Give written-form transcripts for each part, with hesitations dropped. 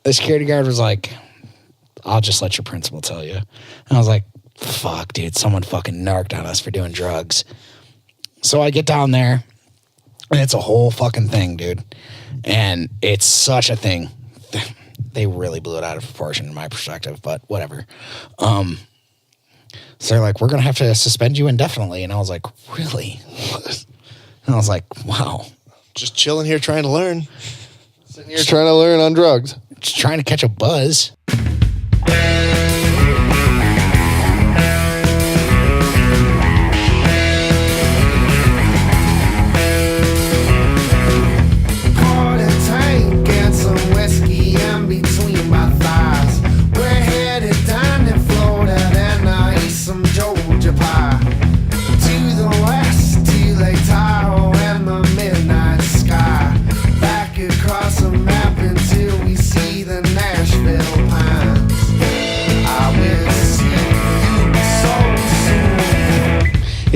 the security guard was like, I'll just let your principal tell you. And I was like, fuck, dude, someone fucking narked on us for doing drugs. So I get down there, and it's a whole fucking thing, dude. And it's such a thing. They really blew it out of proportion in my perspective, but whatever. So they're like, we're going to have to suspend you indefinitely. And I was like, really? And I was like, wow. Just chilling here trying to learn. Sitting here trying to learn on drugs. Just trying to catch a buzz.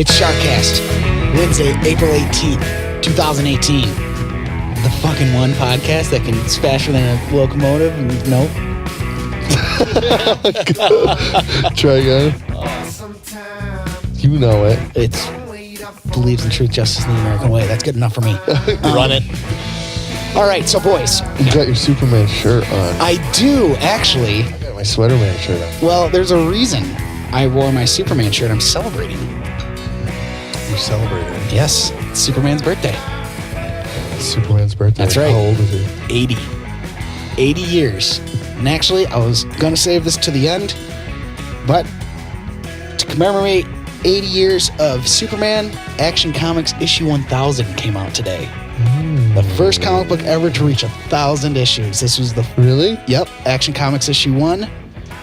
It's SharkCast, Wednesday, April 18th, 2018. The fucking one podcast that can it's faster than a locomotive and nope. Try again. You know it. It's believes in truth, justice, and the American way. That's good enough for me. Run it. All right, so boys. You got your Superman shirt on. I do, actually. I got my Sweaterman shirt on. Well, there's a reason I wore my Superman shirt. I'm celebrating. You're celebrating? Yes, it's Superman's birthday. Superman's birthday. That's right. How old is he? 80. 80 years. And actually, I was going to save this to the end, but to commemorate 80 years of Superman, Action Comics issue 1000 came out today. The first comic book ever to reach 1,000 issues. This was the... Really? Yep. Action Comics issue 1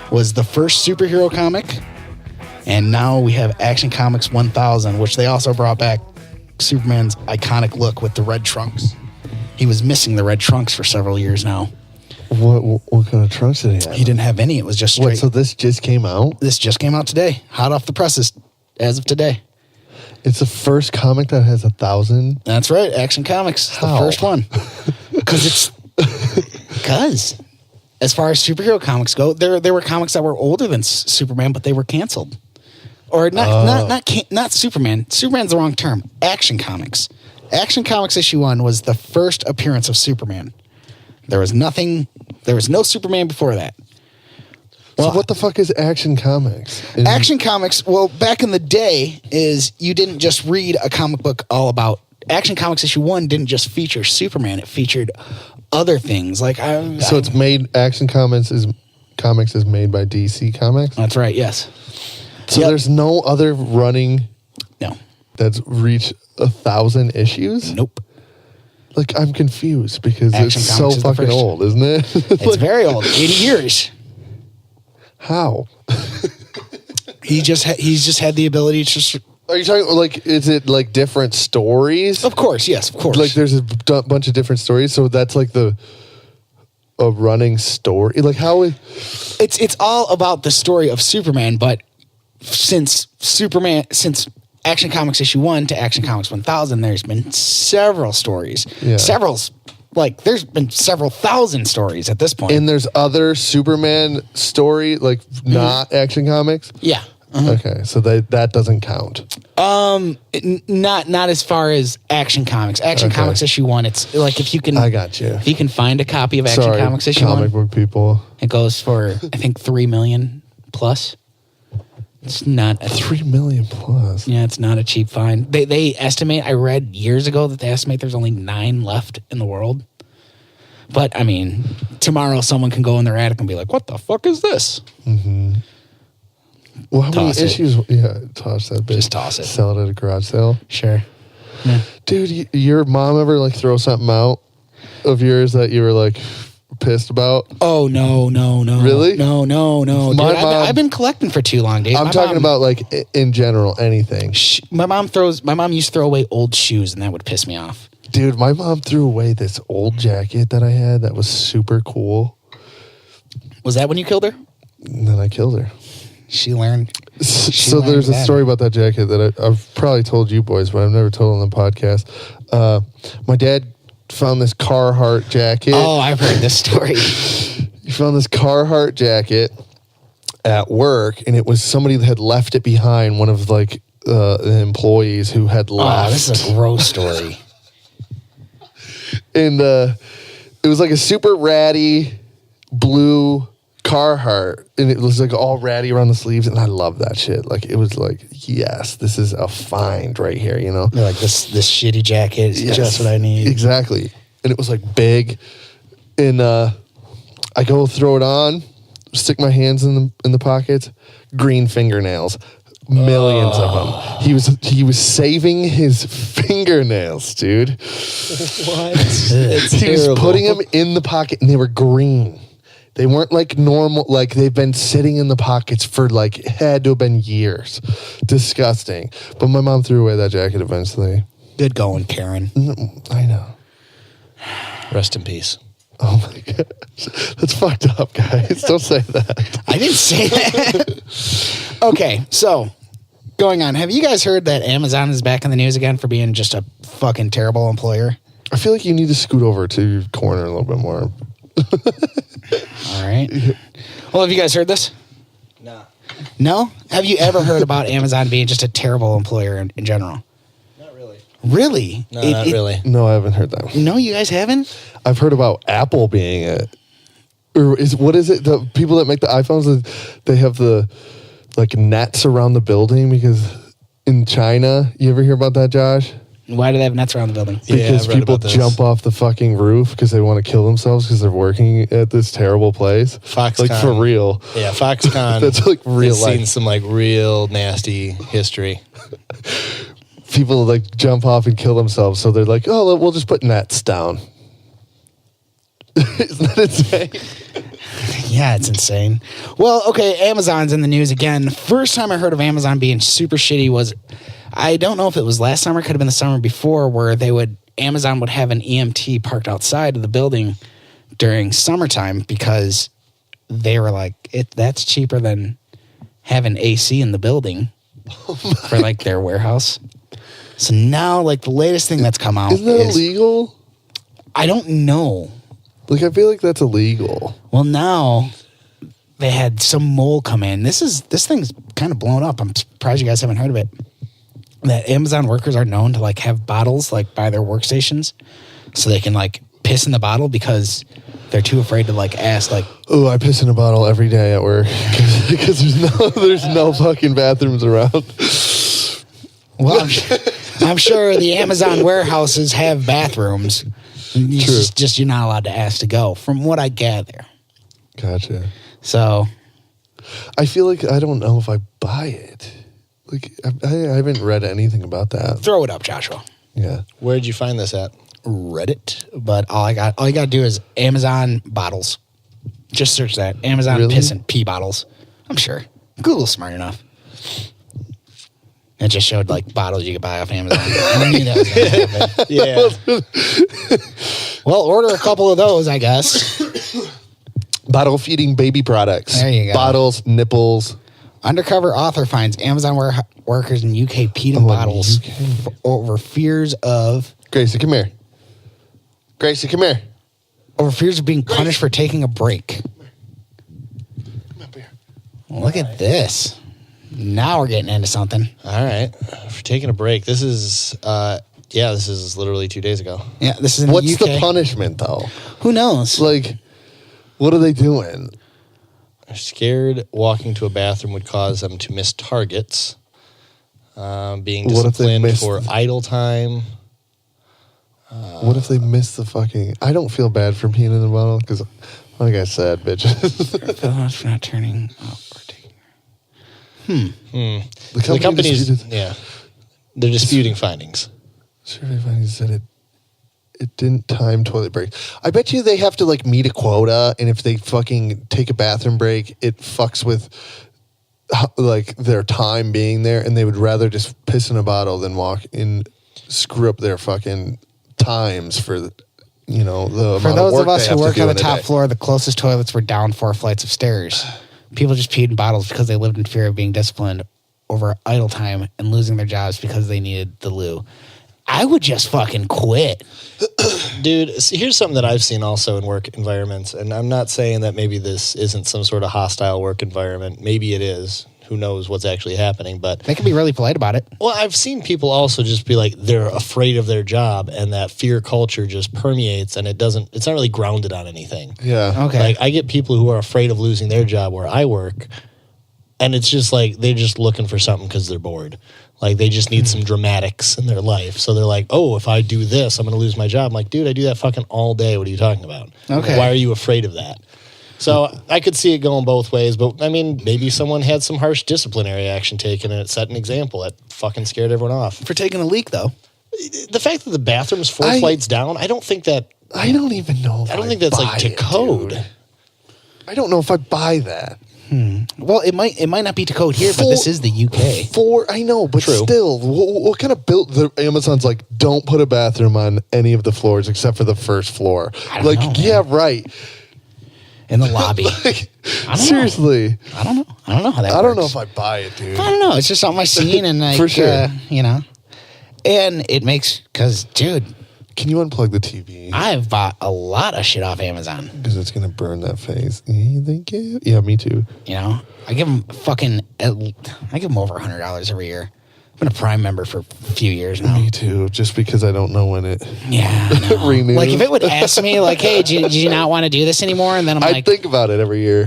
was the first superhero comic. And now we have Action Comics 1000, which they also brought back Superman's iconic look with the red trunks. He was missing the red trunks for several years now. What kind of trunks did he have? He didn't have any. It was just straight. Wait, so this just came out? This just came out today. Hot off the presses as of today. It's the first comic that has 1,000? That's right. Action Comics. How? The first one. Because as far as superhero comics go, there were comics that were older than Superman, but they were canceled. Or not Superman. Superman's the wrong term. Action Comics. Action Comics issue 1 was the first appearance of Superman. There was no Superman before that. Well, so what the fuck is Action Comics? Action Comics, well, back in the day, is you didn't just read a comic book all about... Action Comics issue 1 didn't just feature Superman. It featured other things. So it's made... Action Comics is made by DC Comics? That's right, yes. So there's no other running... No. That's reached 1,000 issues? Nope. Like, I'm confused because Action it's Comics so is fucking old, isn't it? It's very old. 80 years. How? He's just had the ability to just... Are you talking, like, is it, like, different stories? Of course, yes, of course. Like, there's a bunch of different stories, so that's, like, a running story? Like, how... It's all about the story of Superman, but since Action Comics issue 1 to Action Comics 1000, there's been several stories. Yeah. There's been several thousand stories at this point. And there's other Superman story, like, not Action Comics? Yeah. Okay, so that doesn't count. Not as far as Action Comics. Action Comics issue 1, it's like if you can... I got you. If you can find a copy of Action Comics issue 1... comic book people. It goes for, I think, 3 million plus. It's not... 3 million plus? Yeah, it's not a cheap find. They estimate, I read years ago that they estimate there's only 9 left in the world. But, I mean, tomorrow someone can go in their attic and be like, what the fuck is this? Mm-hmm. Well, how many issues? Yeah, toss that bitch. Just toss it. Sell it at a garage sale. Sure. Yeah. Dude, your mom ever, like, throw something out of yours that you were, like, pissed about? Oh, no. Really? No. Dude, Mom, I've been collecting for too long, Dave. I'm talking about, like, in general, anything. My mom used to throw away old shoes, and that would piss me off. Dude, my mom threw away this old jacket that I had that was super cool. Was that when you killed her? And then I killed her. She learned. So there's a story about that jacket that I've probably told you boys, but I've never told on the podcast. My dad found this Carhartt jacket. Oh, I've heard this story. found this Carhartt jacket at work, and it was somebody that had left it behind. One of like the employees who had left. Oh, this is a gross story. And it was like a super ratty blue Carhartt, and it was like all ratty around the sleeves, and I love that shit. Like it was like, yes, this is a find right here, you know. You're like this shitty jacket is just what I need. Exactly. And it was like big, and I go throw it on, stick my hands in the pockets, green fingernails. Millions of them. He was saving his fingernails, dude. What? He was putting them in the pocket, and they were green. They weren't like normal, like they've been sitting in the pockets for like, had to have been years. Disgusting. But my mom threw away that jacket eventually. Good going, Karen. I know. Rest in peace. Oh my gosh. That's fucked up, guys. Don't say that. I didn't say that. Okay, so going on. Have you guys heard that Amazon is back in the news again for being just a fucking terrible employer? I feel like you need to scoot over to your corner a little bit more. All right. Well, have you guys heard this? No. No? Have you ever heard about Amazon being just a terrible employer in general? Not really. Really? No, not really. No, I haven't heard that. No, you guys haven't? I've heard about Apple being it. Or what is it? The people that make the iPhones, they have the like nets around the building because in China, you ever hear about that, Josh? Why do they have nets around the building? Because I've read people about this. jump off the fucking roof because they want to kill themselves because they're working at this terrible place. Foxconn. Like for real. Yeah, Foxconn. That's like real has life. seen some like real nasty history. People like jump off and kill themselves, so they're like, "Oh, we'll just put nets down." Isn't that insane? Yeah, it's insane. Well, okay, Amazon's in the news again. First time I heard of Amazon being super shitty was, I don't know if it was last summer, could have been the summer before, where Amazon would have an EMT parked outside of the building during summertime because they were like, that's cheaper than having AC in the building for like their warehouse. So now, like the latest thing that's come out Isn't that illegal? I don't know. Like, I feel like that's illegal. Well, now they had some mole come in. This thing's kind of blown up. I'm surprised you guys haven't heard of it. That Amazon workers are known to like have bottles like by their workstations, so they can like piss in the bottle because they're too afraid to like ask like. Oh, I piss in a bottle every day at work because there's no fucking bathrooms around. Well, I'm sure the Amazon warehouses have bathrooms. It's just you're not allowed to ask to go, from what I gather. Gotcha. So, I feel like I don't know if I buy it. Like I haven't read anything about that. throw it up, Joshua. Yeah. Where did you find this at? Reddit, but all you got to do is Amazon bottles. Just search that Amazon Really? piss and pee bottles. I'm sure Google's smart enough. It just showed like bottles you could buy off Amazon. I knew that was gonna happen. Yeah. Well, order a couple of those, I guess. Bottle feeding baby products. There you go. Bottles, nipples. Undercover author finds Amazon workers in UK peed in in bottles UK. over fears of Gracie, come here. Gracie, come here. being punished for taking a break. Come up here. Look at this. Now we're getting into something. All right. For taking a break. This is this is literally 2 days ago. Yeah, this is in What's the UK. the punishment though? Who knows? Like, what are they doing? They're scared walking to a bathroom would cause them to miss targets. Being What if they disciplined missed- for idle time. What if they miss the fucking? I don't feel bad for peeing in the bottle because, like I said, bitches. For not turning up or taking. The company's they're disputing findings. Survey findings said it didn't time toilet break. I bet you they have to like meet a quota, and if they fucking take a bathroom break, it fucks with like their time being there, and they would rather just piss in a bottle than walk in, screw up their fucking times for the the For amount those work of us they who have to work do on the in a top day. floor, the closest toilets were down 4 flights of stairs. People just peed in bottles because they lived in fear of being disciplined over idle time and losing their jobs because they needed the loo. I would just fucking quit. Dude, see, here's something that I've seen also in work environments, and I'm not saying that maybe this isn't some sort of hostile work environment. Maybe it is. Who knows what's actually happening? But They can be really polite about it. well, I've seen people also just be like they're afraid of their job, and that fear culture just permeates, and it's not really grounded on anything. Yeah. Okay. Like I get people who are afraid of losing their job where I work, and it's just like they're just looking for something because they're bored. Like they just need some dramatics in their life. So they're like, oh, if I do this, I'm going to lose my job. I'm like, dude, I do that fucking all day. What are you talking about? Okay. Why are you afraid of that? So I could see it going both ways. But I mean, maybe someone had some harsh disciplinary action taken and it set an example that fucking scared everyone off. For taking a leak, though. The fact that the bathroom's four flights down, I don't think that. I don't even know. If I don't think that's like to code. Dude. I don't know if I buy that. Well, it might not be to code here, but this is the UK. I know, but True. still, what kind of built the Amazon's like? Don't put a bathroom on any of the floors except for the first floor. I don't know, yeah, right. In the lobby. Like, I don't seriously, know. I don't know how that works. I don't know if I buy it, dude. I don't know. It's just something I've seen, and like, For sure. you know, and it makes because, dude, Can you unplug the TV? I've bought a lot of shit off Amazon. Because it's gonna burn that face. You think it? Yeah, me too. You know, I give them over $100 every year. I've been a Prime member for a few years now. Me too. Just because I don't know when it. Yeah, I know. Renews. Like if it would ask me, like, "Hey, did you not want to do this anymore?" And then I'm I like, think about it every year.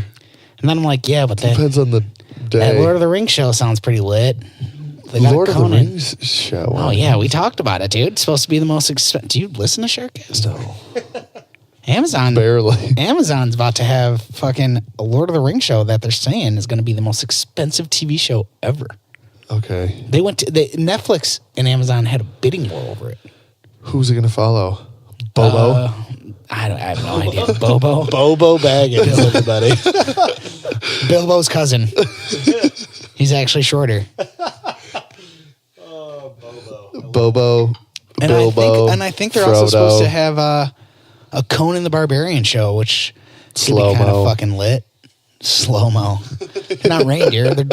and then I'm like, "Yeah, but that Depends on the day. Lord of the Rings show sounds pretty lit." They got Lord of the Conan. Rings show. Oh yeah, we talked about it, dude. It's supposed to be the most expensive. Do you listen to SharkCast? No, Amazon. barely. Amazon's about to have fucking a Lord of the Rings show that they're saying is going to be the most expensive TV show ever. Okay, They went to Netflix and Amazon had a bidding war over it. who's it gonna follow? Bobo. I have no idea. Bobo, Bobo Baggins, everybody. Bilbo's cousin. He's actually shorter. Bobo. And Bilbo. I think they're also Frodo. supposed to have a Conan the Barbarian show, which could be kind of Slow-mo. fucking lit. Slow mo. They're not reindeer. They're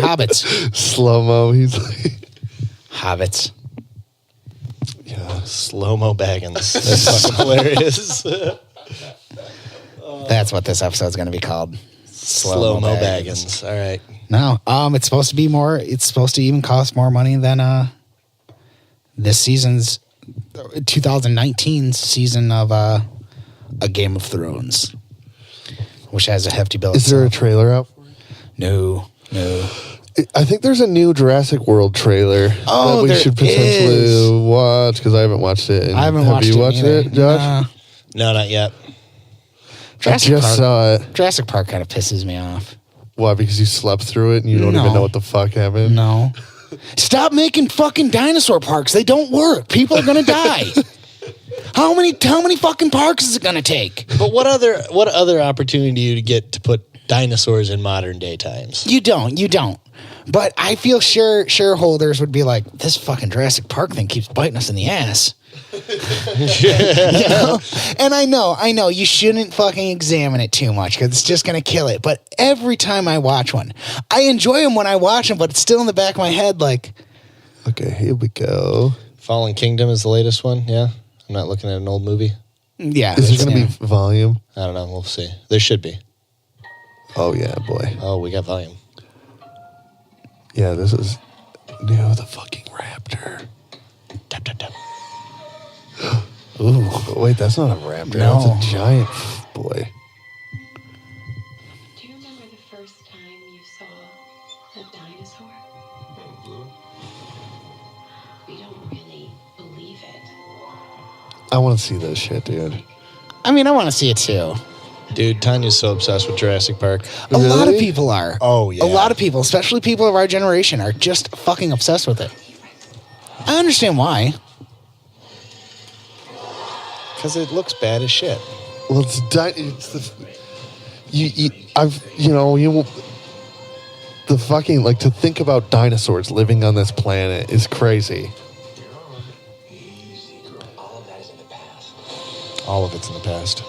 hobbits. Slow mo. He's like, Hobbits. yeah. Slow-mo Baggins. That's fucking hilarious. That's what this episode's going to be called. Slow-mo Baggins. All right. No, it's supposed to be more. It's supposed to even cost more money than this season's 2019 season of A Game of Thrones, which has a hefty bill. Is there a trailer out? No. I think there's a new Jurassic World trailer Oh, that we there should potentially is. watch because I haven't watched it. And I haven't have watched you it. watched either. it, Josh? Nah. No, not yet. I just saw it. Jurassic Park kind of pisses me off. Why? Because you slept through it and you don't No. even know what the fuck happened? No. Stop making fucking dinosaur parks. They don't work. People are gonna die. How many fucking parks is it gonna take? But what other opportunity do you get to put dinosaurs in modern day times? You don't. But I feel sure shareholders would be like, this fucking Jurassic Park thing keeps biting us in the ass. You know? And I know you shouldn't fucking examine it too much because it's just going to kill it. But every time I watch one, I enjoy them when I watch them, but it's still in the back of my head like, Okay, here we go. Fallen Kingdom is the latest one. Yeah, I'm not looking at an old movie. yeah. Is there it's- going to be volume? I don't know. We'll see. There should be. Oh, yeah, boy. Oh, we got volume. Yeah, this is new. The fucking raptor. Tap, tap, tap. Ooh. Oh, wait, that's not a raptor. No. That's a giant boy. Do you remember the first time you saw a dinosaur? We don't really believe it. I want to see this shit, dude. I mean, I want to see it too. Dude, Tanya's so obsessed with Jurassic Park. A lot of Really? people are. Oh, yeah. A lot of people, especially people of our generation, are just fucking obsessed with it. I understand why. Because it looks bad as shit. Well, it's the fucking, like, to think about dinosaurs living on this planet is crazy. All of it's in the past.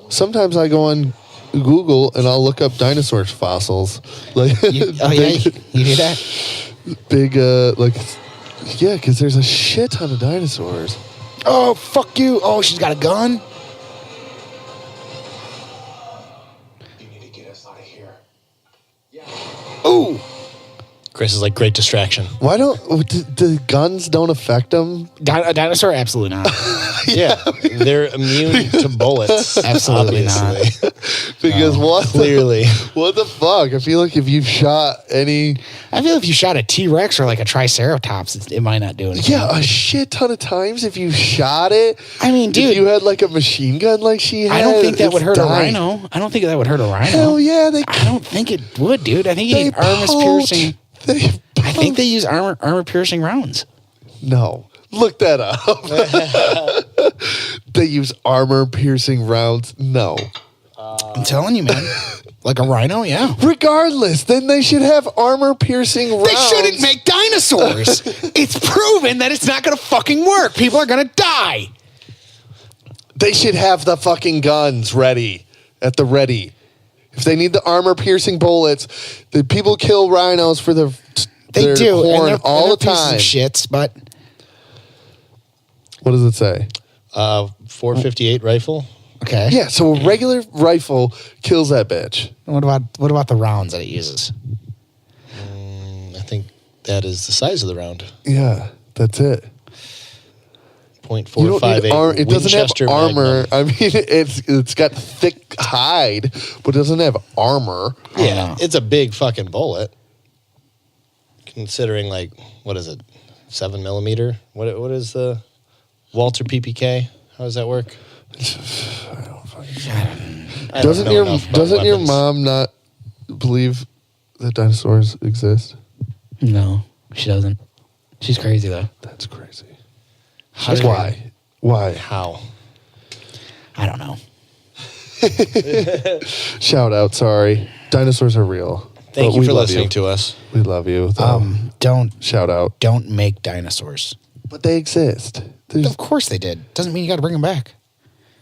Sometimes I go on Google and I'll look up dinosaur fossils. Like, You do that? big, yeah, because there's a shit ton of dinosaurs. Oh, fuck you. Oh, she's got a gun? You need to get us out of here. Ooh. Chris is like, great distraction. Why don't the guns don't affect them? A dinosaur? Absolutely not. Yeah, they're immune to bullets. Absolutely obviously. Because Clearly. what the fuck? I feel like if you've shot any, I feel if you shot a T-Rex or like a Triceratops, it might not do anything. yeah, a shit ton of times if you shot it. I mean, dude. if you had like a machine gun like she had, I don't think that it's would hurt dying. a rhino. I don't think that would hurt a rhino. Hell yeah, they I don't think it would, dude. I think you they need armor-piercing. I think they poke. use armor-piercing rounds. No, look that up. They use armor-piercing rounds. No. I'm telling you, man. Like a rhino, yeah. Regardless, then they should have armor-piercing rounds. They shouldn't make dinosaurs. It's proven that it's not going to fucking work. People are going to die. They should have the fucking guns ready at the ready. If they need the armor-piercing bullets, the people kill rhinos for their They do. horn and they're, all and the they're pieces time. of shits, but What does it say? 458 rifle. okay. Yeah, so a regular rifle kills that bitch. What about the rounds that it uses? I think that is the size of the round. Yeah, that's it. You don't need .458 it doesn't have Winchester armor. Magnum. I mean, it's got thick hide, but it doesn't have armor. Yeah, it's a big fucking bullet. Considering, like, what is it, 7 millimeter? What is the Walter PPK? How does that work? I don't know enough about Doesn't your weapons. mom not believe that dinosaurs exist? No, she doesn't. She's crazy though. That's crazy. She's Why? Why? How? I don't know. Shout out. Sorry, dinosaurs are real. Thank But you we for love listening to us. We love you. Though. Don't Shout out. make dinosaurs. But they exist. There's Of course they did. Doesn't mean you got to bring them back.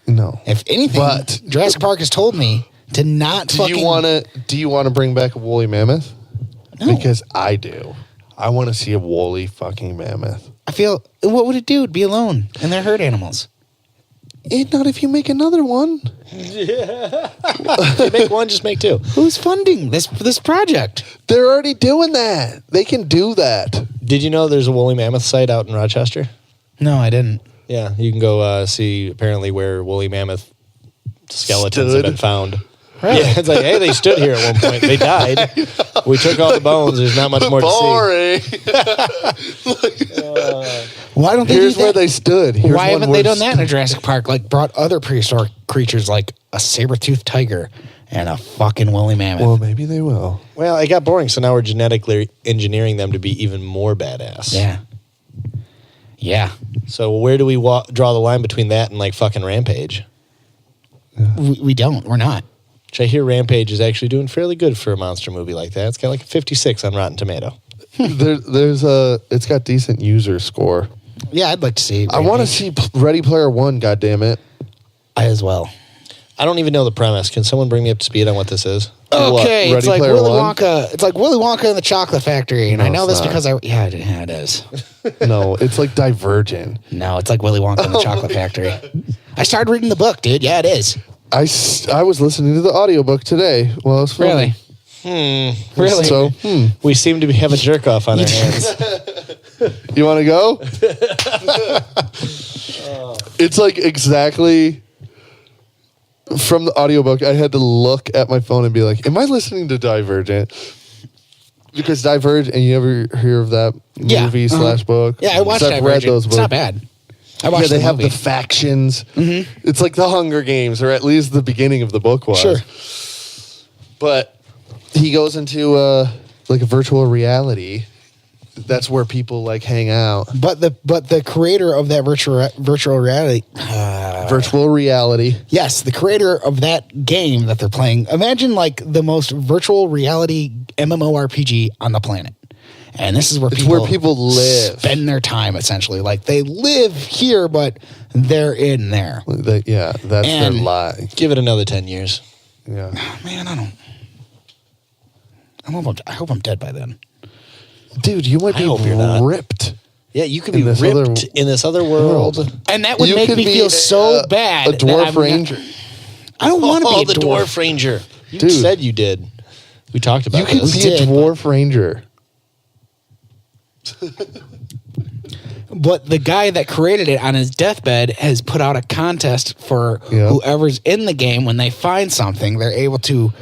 no. If anything, But- Jurassic Park has told me to not Do fucking. you want to bring back a woolly mammoth? No. Because I do. I want to see a woolly fucking mammoth. I feel. What would it do? It'd be alone, and they're herd animals. Not if you make another one. If you make one, just make two. Who's funding this project? They're already doing that. They can do that. Did you know there's a woolly mammoth site out in Rochester? No, I didn't. Yeah, you can go see apparently where woolly mammoth skeletons have Stood. been found. Really? Yeah, it's like, hey, they stood here at one point. They died. We took all the bones. There's not much more to Boring. Why don't they Here's do that? where they stood. Here's Why one haven't they where done that in a Jurassic Park? Like brought other prehistoric creatures like a saber-toothed tiger and a fucking woolly mammoth. Well, maybe they will. see. Well, it got boring, so now we're genetically engineering them to be even more badass. Yeah. Yeah. So where do we draw the line between that and like fucking Rampage? We don't. We're not. Which I hear Rampage is actually doing fairly good for a monster movie like that. It's got like a 56 on Rotten Tomato. It's got decent user score. Yeah, I'd like to see. I want to see Ready Player One. God damn it! I as well. I don't even know the premise. Can someone bring me up to speed on what this is? Okay, Ready it's like Player Willy One? Wonka. It's like Willy Wonka and the Chocolate Factory, and No, I know it's this not. because it is. No, it's like Divergent. No, it's like Willy Wonka and the Chocolate Factory. I started reading the book, dude. Yeah, it is. I was listening to the audiobook today while I was filming. Really? So, We seem to have a jerk off on our hands. you want to go? It's like exactly from the audiobook. I had to look at my phone and be like, am I listening to Divergent? Because Divergent, and you ever hear of that Yeah, movie uh-huh. / book? Yeah, I watched So that. I've read those It's books. not bad. I Yeah, watched they the have movie. the factions. It's like the Hunger Games, or at least the beginning of the book was. Sure. But he goes into like a virtual reality. That's where people like hang out. But the creator of that virtual reality. Virtual reality. Yes, the creator of that game that they're playing. Imagine like the most virtual reality MMORPG on the planet. And this is where It's where people live. spend their time essentially. Like they live here, but they're in there. That's their And- lie. Give it another 10 years. Yeah. Man, I hope I'm dead by then. Dude, you might I be hope you're not. ripped. Yeah, you could In be this ripped in this other world. And that would You make could me be feel so bad. A that dwarf I'm not- ranger. I don't want to Oh, be a the dwarf. dwarf ranger. You Dude. said you did. We talked about You could this. be did, a dwarf ranger. But the guy that created it on his deathbed has put out a contest for Yeah. whoever's in the game. When they find something, they're able to,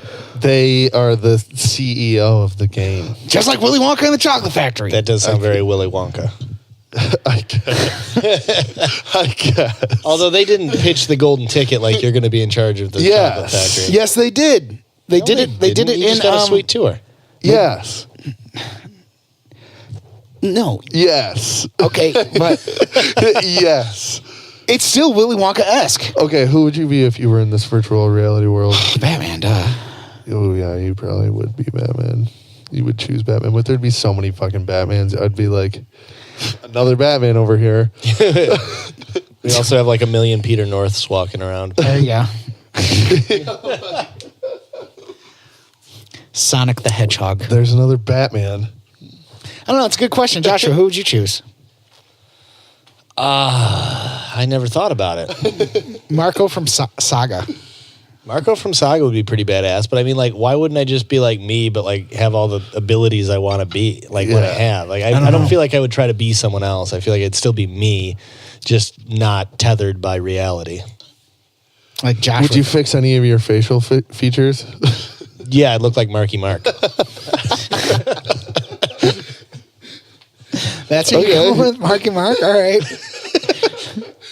They are the CEO of the game. just like Willy Wonka and the Chocolate Factory. That does sound very Willy Wonka. I guess. I guess. Although they didn't pitch the golden ticket like you're going to be in charge of the chocolate Yes. factory. Yes, they did. They No, did it. They did didn't. it You in just got a sweet tour. Yes. No, Yes. okay, but Yes. it's still Willy Wonka esque. Okay, who would you be if you were in this virtual reality world? Batman, duh. Oh, yeah, you probably would be Batman. You would choose Batman, but there'd be so many fucking Batmans. I'd be like, another Batman over here. We also have like a million Peter Norths walking around. There you go. Sonic the Hedgehog. There's another Batman. I don't know. It's a good question, Joshua. Who would you choose? I never thought about it. Marco from Saga. Marco from Saga would be pretty badass, but I mean, like, why wouldn't I just be like me, but like have all the abilities I want to be, like what I Yeah. have? Like, I don't don't know. feel like I would try to be someone else. I feel like it'd still be me, just not tethered by reality. Like Joshua. Would you fix any of your facial features? Yeah, I'd look like Marky Mark. That's who you're going with? Marky Mark? All right.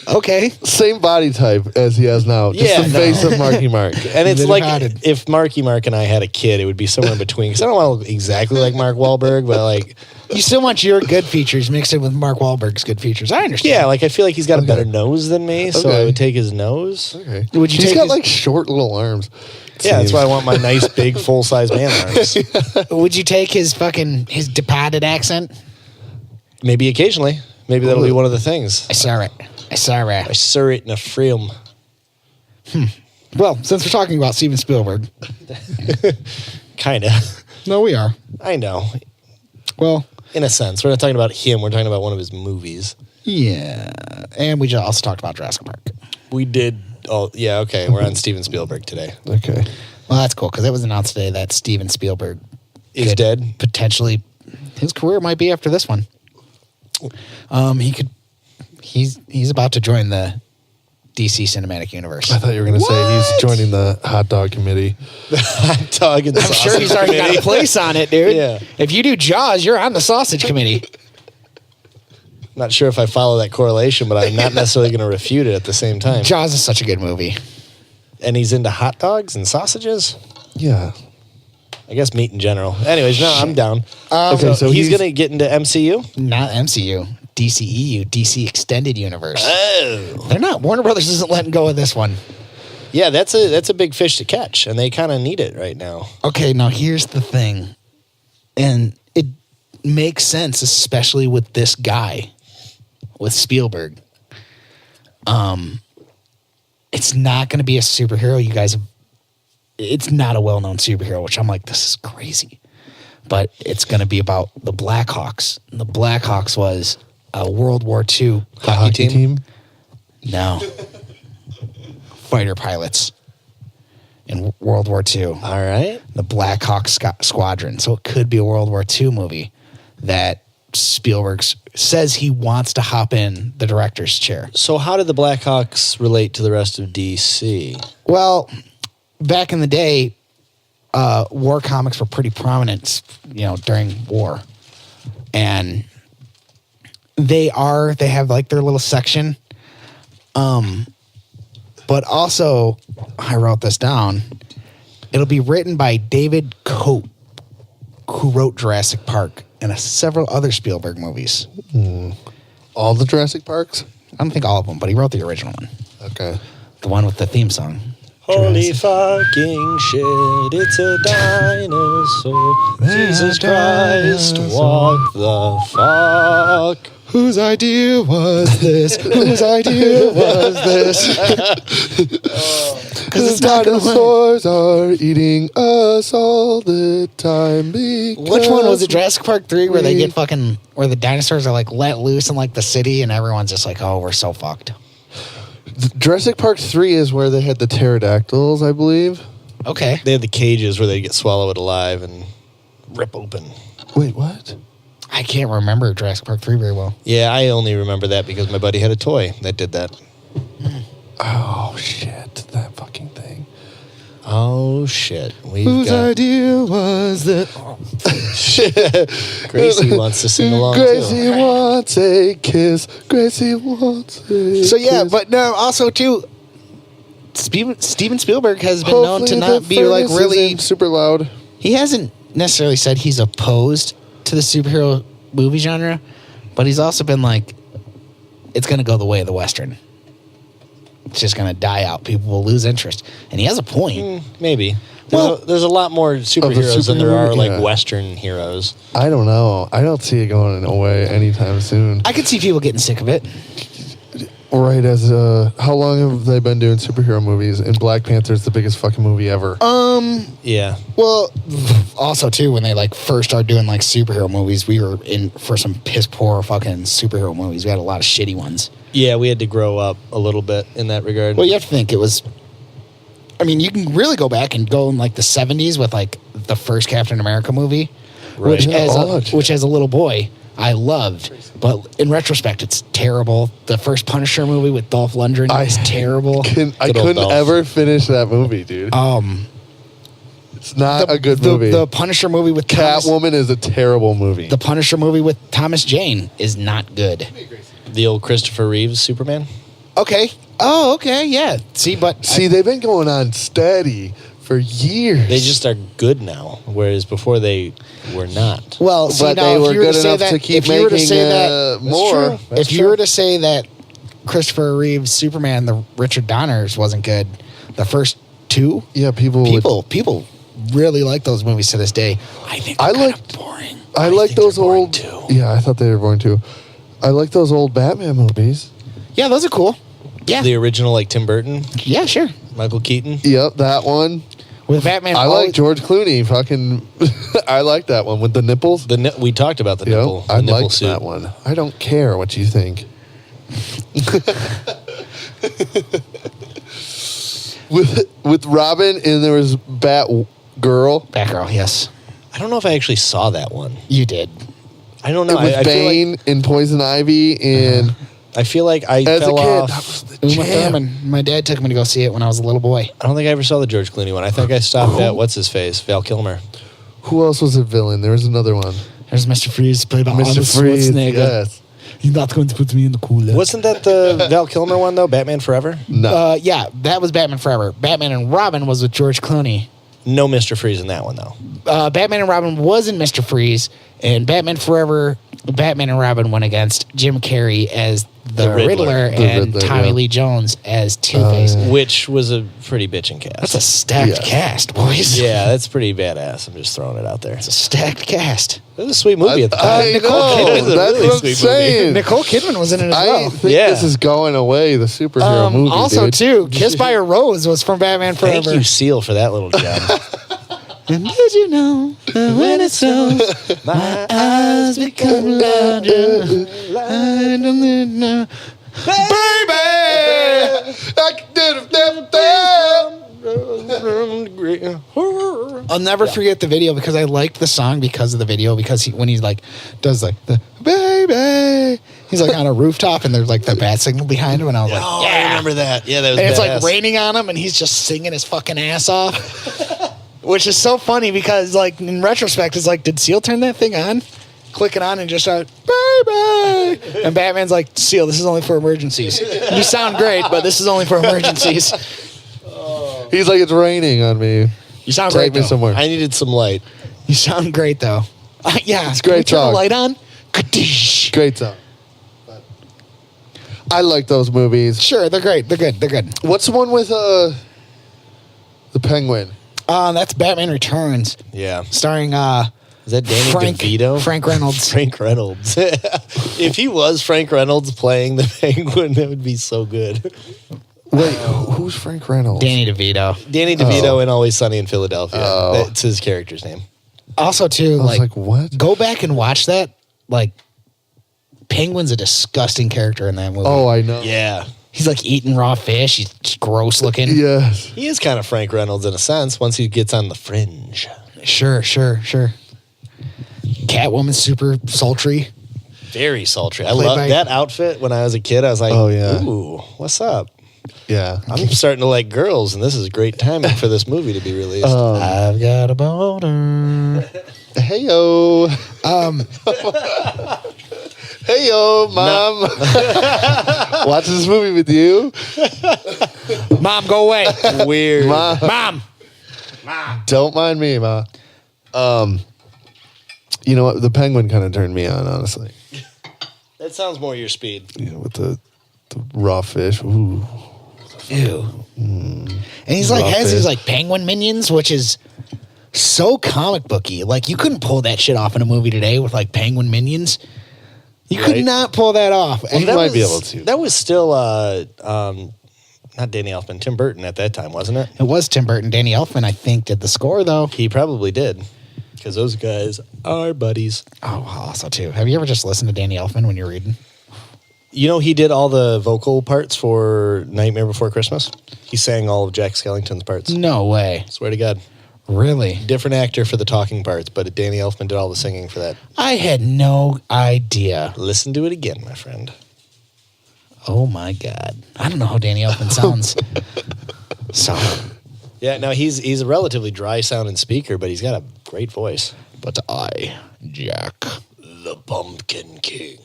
Okay. Same body type as he has now. Just Yeah, the no. face of Marky Mark. And it's They've like had it. if Marky Mark and I had a kid, it would be somewhere in between. Because I don't want to look exactly like Mark Wahlberg, but like, You still want your good features mixed in with Mark Wahlberg's good features. I understand. yeah, like I feel like he's got a better nose than me, so I Okay. would take his nose. Okay. Would you He's take got his- like short little arms. Yeah, that's why I want my nice, big, full size man arms. Would you take his departed accent? Maybe occasionally. Maybe that'll be one of the things. I saw it. I saw it in a film. Well, since we're talking about Steven Spielberg. Kind of. No, we are. I know. Well, In a sense. We're not talking about him. We're talking about one of his movies. yeah. And we just also talked about Jurassic Park. We did. Oh, yeah, okay. We're on Steven Spielberg today. Okay. Well, that's cool because it was announced today that Steven Spielberg Is could dead? Potentially, his career might be after this one. He's about to join the DC Cinematic Universe. I thought you were going to say he's joining the hot dog committee. Dog and I'm sure he's already got a place on it, dude. Yeah. If you do Jaws, you're on the Sausage Committee. Not sure if I follow that correlation, but I'm not necessarily going to refute it at the same time. Jaws is such a good movie. And he's into hot dogs and sausages? Yeah. I guess meat in general. Anyways, no, I'm down. Okay, so he's he's- going to get into MCU? Not MCU, DCEU, DC Extended Universe. Oh. They're not. Warner Brothers isn't letting go of this one. Yeah, that's a big fish to catch, and they kind of need it right now. Okay, now here's the thing. And it makes sense, especially with this guy, with Spielberg. It's not going to be a superhero. You guys, it's not a well-known superhero, which I'm like, this is crazy. But it's going to be about the Blackhawks. And the Blackhawks was a World War II Hockey team? No. Fighter pilots in World War II. All right. The Black Hawk Squadron. So it could be a World War II movie that Spielberg says he wants to hop in the director's chair. So how did the Blackhawks relate to the rest of DC? Well, back in the day, war comics were pretty prominent, during war. And they have like their little section. But also, I wrote this down. It'll be written by David Cope, who wrote Jurassic Park and several other Spielberg movies. All the Jurassic Parks? I don't think all of them, but he wrote the original one. Okay. The one with the theme song. Holy fucking shit, it's a dinosaur. Jesus Christ, what the fuck? Whose idea was this? Whose idea was this? because it's not going to win. dinosaurs are eating us all the time. Which one was it? Jurassic Park 3 where they we- get fucking, where the dinosaurs are like let loose in like the city and everyone's just like, oh, we're so fucked. Jurassic Park 3 is where they had the pterodactyls, I believe. Okay. They had the cages where they get swallowed alive and rip open. Wait, what? I can't remember Jurassic Park 3 very well. Yeah, I only remember that because my buddy had a toy that did that. Oh, shit. That fucking thing. Oh, shit. We've Whose got... idea was that? Gracie wants to sing along, Gracie too. wants a kiss. Gracie wants a So yeah, kiss. but no, also too, Steven Spielberg has been known to Hopefully not the be like furnace really. isn't super loud. He hasn't necessarily said he's opposed to the superhero movie genre, but he's also been like, it's going to go the way of the Western. It's just going to die out. People will lose interest, and he has a point. Maybe. Well- There's a lot more superheroes than there superhero? are like Yeah. Western heroes. I don't know. I don't see it going away anytime soon. I could see people getting sick of it. Right as how long have they been doing superhero movies? And Black Panther's the biggest fucking movie ever. Yeah. Well, also too, when they like first started doing like superhero movies, we were in for some piss poor fucking superhero movies. We had a lot of shitty ones. Yeah, we had to grow up a little bit in that regard. Well, you have to think it was. I mean, you can really go back and go in like the 70s with like the first Captain America movie, which, Right. which as a little boy I loved, but in retrospect, it's terrible. The first Punisher movie with Dolph Lundgren is terrible. I Good old couldn't Dolph. ever finish that movie, dude. It's not a good movie. The Punisher movie with Catwoman is a terrible movie. The Punisher movie with Thomas Jane is not good. The old Christopher Reeves Superman. Okay. Oh, okay. Yeah. See, but See, they've been going on steady for years. They just are good now, whereas before they were not. well, see, but now, they if were you were good to say enough that, to keep if you were to making say that, more. if you were to say that Christopher Reeve's Superman, the Richard Donner's, wasn't good, the first two, Yeah, people really like those movies to this day. I think I they're liked- kind of boring. I like think those they're boring old. too. Yeah, I thought they were boring too. I like those old Batman movies. Yeah, those are cool. Yeah, The original, like Tim Burton, yeah, sure. Michael Keaton. Yep, that one. With Batman, I always- like George Clooney. Fucking, I like that one with the nipples. We talked about the Yep, nipple. The I nipple like suit. that one. I don't care what you think. with Robin and there was Batgirl. Batgirl. Yes, I don't know if I actually saw that one. you did. I don't know. With I feel Bane like, and Poison Ivy and I feel like I as a fell kid, off. that was the Uma jam. Thurman. My dad took me to go see it when I was a little boy. I don't think I ever saw the George Clooney one. I think I stopped at what's his face, Val Kilmer. Who else was a villain? There was another one. There's Mr. Freeze, played by Arnold Mr. Freeze. Schwarzenegger. Yes. You're not going to put me in the cooler. Wasn't that the Val Kilmer one though? Batman Forever. No. Yeah, that was Batman Forever. Batman and Robin was with George Clooney. No Mr. Freeze in that one though. Batman and Robin wasn't Mr. Freeze, and Batman Forever, Batman and Robin went against Jim Carrey as the Riddler, The and Riddler, Tommy yeah. Lee Jones as Two-Face. Which was a pretty bitchin' cast. That's a stacked Yeah. cast, boys. Yeah, that's pretty badass. I'm just throwing it out there. It's a stacked cast. It was a sweet movie at the time. I Nicole know. Kidman was a That's really what I'm sweet movie. saying. Nicole Kidman was in it as I well. think Yeah. this is going away, the superhero movie, Also, dude. too, Kiss by a Rose was from Batman Thank Forever. you, Seal, for that little gem. And did you know that when it snows, my eyes become larger? I don't know. I'll never forget the video because I liked the song because of the video. Because when he like does like the baby, he's like on a rooftop and there's like the bat signal behind him, and I was like, Oh, yeah, I remember that. Yeah, that was and it's like badass. raining on him, and he's just singing his fucking ass off, which is so funny because like in retrospect, it's like, did Seal turn that thing on? Click it on and just start, baby. And Batman's like, Seal, this is only for emergencies. You sound great, but this is only for emergencies. He's like, it's raining on me. You sound Take great me though. somewhere. I needed some light. You sound great though. Yeah, it's great Turn the song. light on. Kadoosh. Great song. But I like those movies. Sure, they're great. They're good. They're good. What's the one with the Penguin? That's Batman Returns, Yeah. starring Is that Danny Frank DeVito? Frank Reynolds. Frank Reynolds. If he was Frank Reynolds playing the Penguin, that would be so good. Wait, who's Frank Reynolds? Danny DeVito. Danny DeVito in Always Sunny in Philadelphia. That's his character's name. Also, too, I was like, what? Go back and watch that. Like, Penguin's a disgusting character in that movie. Oh, I know. Yeah. He's like eating raw fish. He's just gross looking. Yes. He is kind of Frank Reynolds in a sense once he gets on the fringe. Sure. Catwoman's super sultry. Very sultry. I Played love by- that outfit. When I was a kid, I was like, Oh, yeah. ooh, what's up? Yeah. I'm starting to like girls, and this is great timing for this movie to be released. I've got a boner. Hey-yo. Hey-yo, Mom. Watch this movie with you. Mom, go away. Weird. Mom. Mom. Don't mind me, Ma. You know what? The Penguin kind of turned me on, honestly. That sounds more your speed. You know, with the raw fish. Ooh. Ew. And he's like, Raw has fish. these like penguin minions, which is so comic booky. Like, you couldn't pull that shit off in a movie today with like penguin minions. You could Right. not pull that off. Well, And you might be able to. That was still not Danny Elfman, Tim Burton at that time, wasn't it? it was Tim Burton. Danny Elfman, I think, did the score though. He probably did. Because those guys are buddies. Oh, also too. Have you ever just listened to Danny Elfman when you're reading? You know, he did all the vocal parts for Nightmare Before Christmas. He sang all of Jack Skellington's parts. No way. Swear to God. Really? Different actor for the talking parts, but Danny Elfman did all the singing for that. I had no idea. Listen to it again, my friend. Oh my God. I don't know how Danny Elfman sounds. So, Yeah, now he's a relatively dry sounding speaker, but he's got a great voice. but I, Jack. The Pumpkin King.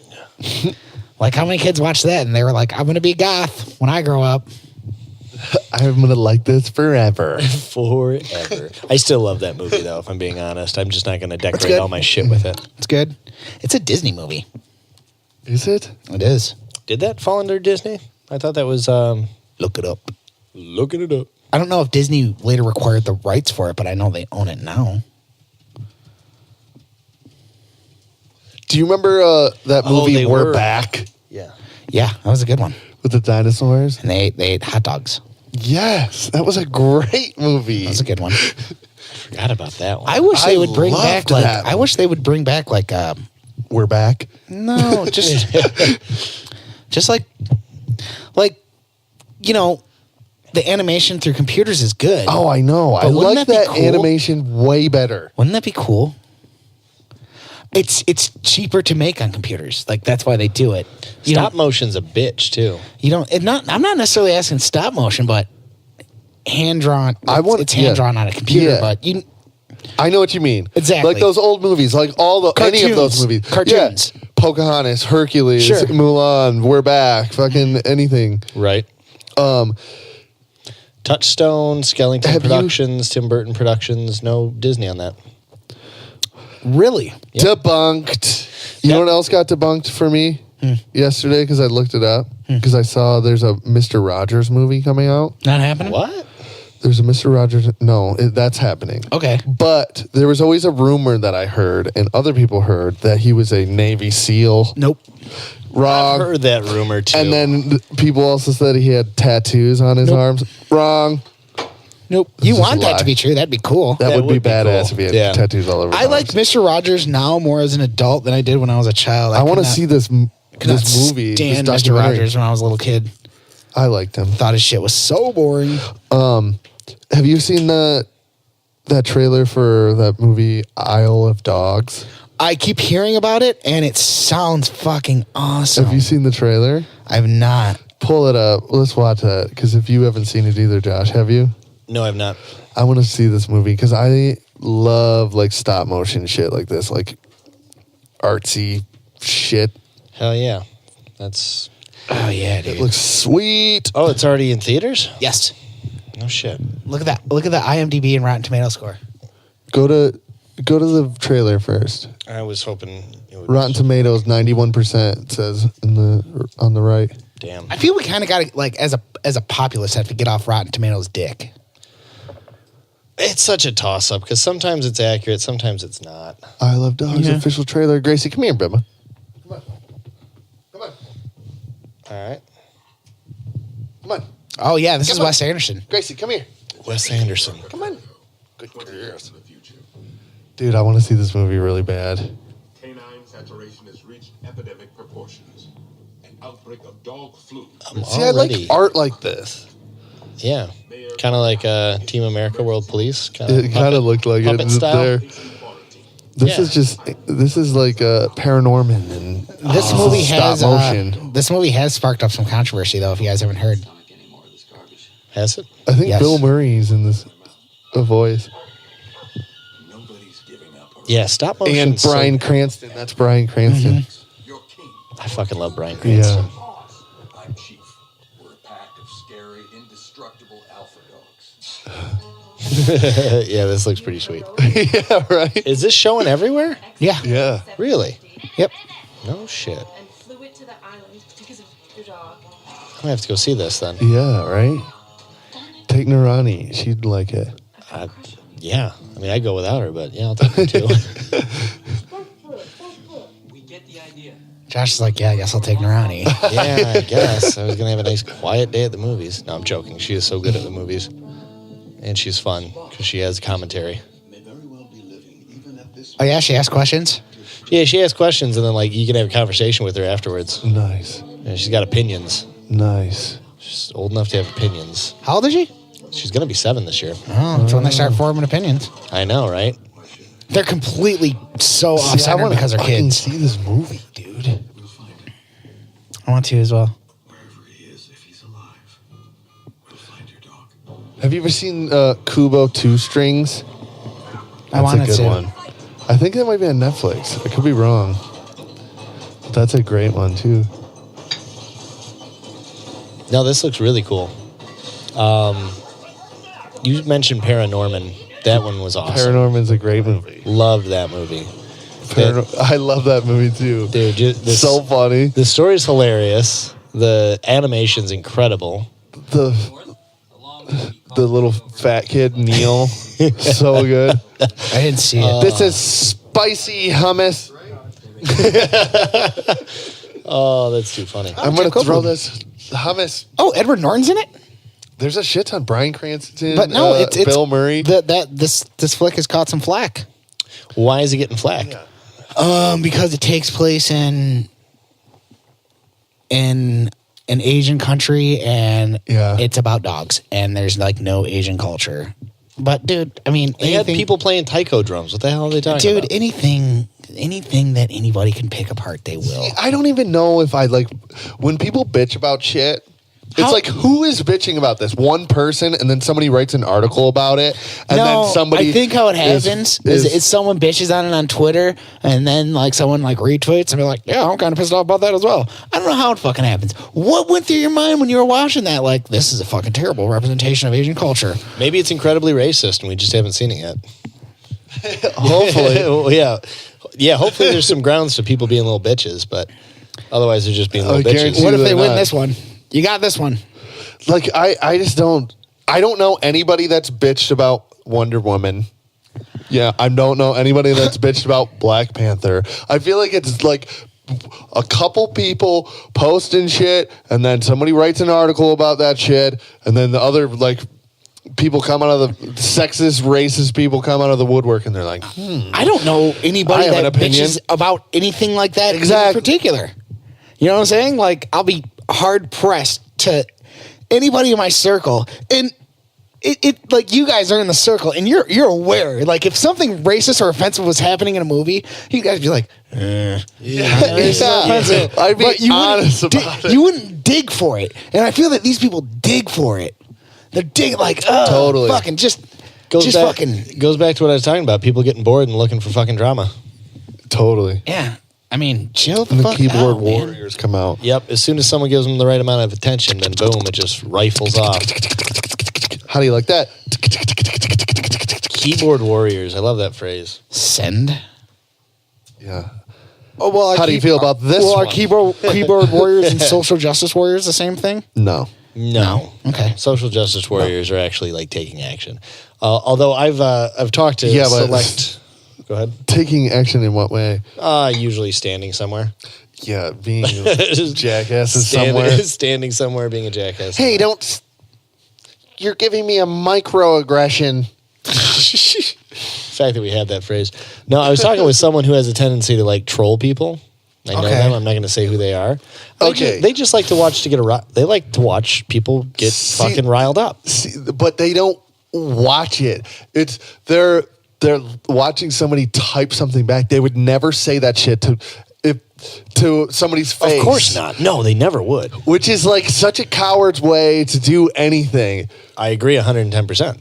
Like, how many kids watched that and they were like, I'm going to be goth when I grow up? I'm going to like this forever. Forever. I still love that movie, though, if I'm being honest. I'm just not going to decorate good. all my shit with it. It's good. It's a Disney movie. Is it? It is. Did that fall under Disney? I thought that was Look it up. looking it up. I don't know if Disney later acquired the rights for it, but I know they own it now. Do you remember that movie they We're were. Back Yeah. Yeah, that was a good one. with the dinosaurs? And they ate hot dogs. Yes, that was a great movie. That was a good one. Forgot about that one. I wish they would bring loved back like that. I wish they would bring back like We're Back. no, just just like you know, the animation through computers is good. Oh, I know. I But wouldn't like that be that cool? animation way better. Wouldn't that be cool? It's cheaper to make on computers. Like, that's why they do it. You Stop don't, motion's a bitch, too. you don't. I'm not necessarily asking stop motion, but hand drawn. It's yeah. hand drawn on a computer, Yeah. but you. I know what you mean. Exactly. Like those old movies, like any of those Cartoons. movies. Cartoons. Yeah. Pocahontas, Hercules, Sure. Mulan, We're Back, fucking anything. Right. Um, Touchstone, Skellington Have you- Productions, Tim Burton Productions. No Disney on that. Really? Debunked. You know what else got debunked for me yesterday? Because I looked it up. Because I saw there's a Mr. Rogers movie coming out. Not happening? What? There's a Mr. Rogers. No, that's happening. Okay. But there was always a rumor that I heard, and other people heard, that he was a Navy SEAL. Nope. Wrong. I've heard that rumor, too. And then people also said he had tattoos on his arms. Wrong. Nope. You is a want that lie. to be true? That'd be cool. That would be badass cool. if he had Yeah. tattoos all over his I like arms. Mr. Rogers now more as an adult than I did when I was a child. I want to see this could not this movie. This stand Mr. documentary. Rogers when I was a little kid. I liked him. Thought his shit was so boring. Have you seen that trailer for that movie Isle of Dogs? I keep hearing about it, and it sounds fucking awesome. Have you seen the trailer? I've not. Pull it up. Let's watch that. Because if you haven't seen it either, Josh, have you? No, I've not. I want to see this movie because I love like stop motion shit like this, like artsy shit. Hell yeah. That's... Oh yeah, It dude. looks sweet. Oh, it's already in theaters? Yes. No shit. Look at that. Look at the IMDb and Rotten Tomato score. Go to the trailer first. I was hoping it would... Rotten Tomatoes 91%. It says on the right. Damn. I feel we kind of got to like as a populace have to get off Rotten Tomatoes' dick. It's such a toss-up because sometimes it's accurate, sometimes it's not. I Love Dogs Yeah. official trailer. Gracie, come here, Bimba. Come on. All right. Come on. Oh yeah, this is Come on. Wes Anderson. Gracie, come here. Wes Anderson. Come on. Good 20 girl. years in the future, Dude, I want to see this movie really bad. canine saturation has reached epidemic proportions. An outbreak of dog flu. See, I like art like this. Yeah. Kind of like Team America World Police. It kind of looked like puppet it. style. There. This is like Paranorman and This movie stop has motion. this movie has sparked up some controversy though. If you guys haven't heard, Has it? I think Yes. Bill Murray's in this a voice. Nobody's giving up. Yeah, stop motion. And Bryan Cranston. That's Bryan Cranston. Your king. I fucking love Bryan Cranston. Yeah. I'm Chief. We're a pack of scary, indestructible alpha dogs. Yeah, this looks pretty sweet. Yeah, right. Is this showing everywhere? yeah, Yeah. Really? yep. No shit. And flew it to the island because of your dog. I'm gonna have to go see this then. Yeah, right. Take Narani. She'd like it. Yeah. I mean, I'd go without her, but yeah, I'll take her too. We get the idea. Josh is like, yeah, I guess I'll take Narani. Yeah, I guess. I was gonna have a nice quiet day at the movies. No, I'm joking. She is so good at the movies. And she's fun because she has commentary. May very well be living even at this Oh yeah, she asked questions. Yeah, she asks questions and then like you can have a conversation with her afterwards. Nice. And she's got opinions. Nice. She's old enough to have opinions. How old is she? She's gonna be 7 this year. Oh, that's when they start forming opinions. I know, right? They're completely so off See, I center want because to they're fucking kids. see this movie, dude. I want to as well. wherever he is, if he's alive. We'll find your dog. Have you ever seen Kubo 2 Strings? I wanted a good to. one. I think that might be on Netflix. I could be wrong. But that's a great one too. No, this looks really cool. You mentioned Paranorman. That one was awesome. Paranorman's a great movie. Loved that movie. I love that movie too. Dude, this, So funny. the story's hilarious. The animation's incredible. The little fat kid Neil, so good. I didn't see it. This is spicy hummus. Oh, that's too funny. I'm gonna Jacob. throw this hummus. Oh, Edward Norton's in it. There's a shit ton. Bryan Cranston, But no, it's Bill Murray. This flick has caught some flack. Why is he getting flack? Because it takes place in an Asian country and Yeah. it's about dogs and there's like no Asian culture. But dude, I mean, They had people playing taiko drums. What the hell are they talking dude, about? anything that anybody can pick apart, they will. I don't even know if I like when people bitch about shit. It's How- like, who is bitching about this? One person, and then somebody writes an article about it, and then somebody. I think how it happens is someone bitches on it on Twitter, and then like someone like retweets and be like, "Yeah, I'm kind of pissed off about that as well." I don't know how it fucking happens. What went through your mind when you were watching that? Like, this is a fucking terrible representation of Asian culture. Maybe it's incredibly racist and we just haven't seen it yet. hopefully. Well, yeah. Hopefully, there's some grounds to people being little bitches, but otherwise, they're just being little guarantee bitches. What if they're they win not. this one? You got this one. Like I just don't. I don't know anybody that's bitched about Wonder Woman. Yeah, I don't know anybody that's bitched about Black Panther. I feel like it's like a couple people posting shit, and then somebody writes an article about that shit, and then the other like people come out of the sexist, racist people come out of the woodwork, and they're like, I don't know I anybody have an that opinion. bitches about anything like that Exactly. in particular. You know what I'm saying? Like, I'll be hard pressed to anybody in my circle, and it like you guys are in the circle, and you're aware. Like, if something racist or offensive was happening in a movie, you guys would be like, it's so offensive. I'd be But you wouldn't honest about it. You wouldn't dig for it, and I feel that these people dig for it. They're dig like, oh, Totally. fucking just Goes back to what I was talking about. People getting bored and looking for fucking drama. totally. yeah. I mean, chill the And the fuck keyboard out, man. warriors come out. Yep. As soon as someone gives them the right amount of attention, then boom, it just rifles off. How do you like that? Keyboard warriors. I love that phrase. Send. Yeah. Oh well. How do you feel about this Well, are one? keyboard warriors and social justice warriors the same thing? No. No. Okay. Social justice warriors are actually like taking action. Although I've talked to Yeah, but- select. Go ahead. Taking action in what way? Usually standing somewhere. Yeah, being jackasses somewhere. Standing somewhere, being a jackass. Hey, don't you're giving me a microaggression. The fact that we have that phrase. No, I was talking with someone who has a tendency to like troll people. I know them. I'm not going to say who they are. They just like to watch they like to watch people get fucking riled up. But they don't watch it. They're watching somebody type something back. They would never say that shit to somebody's face. Of course not. No, they never would. Which is like such a coward's way to do anything. I agree 110%.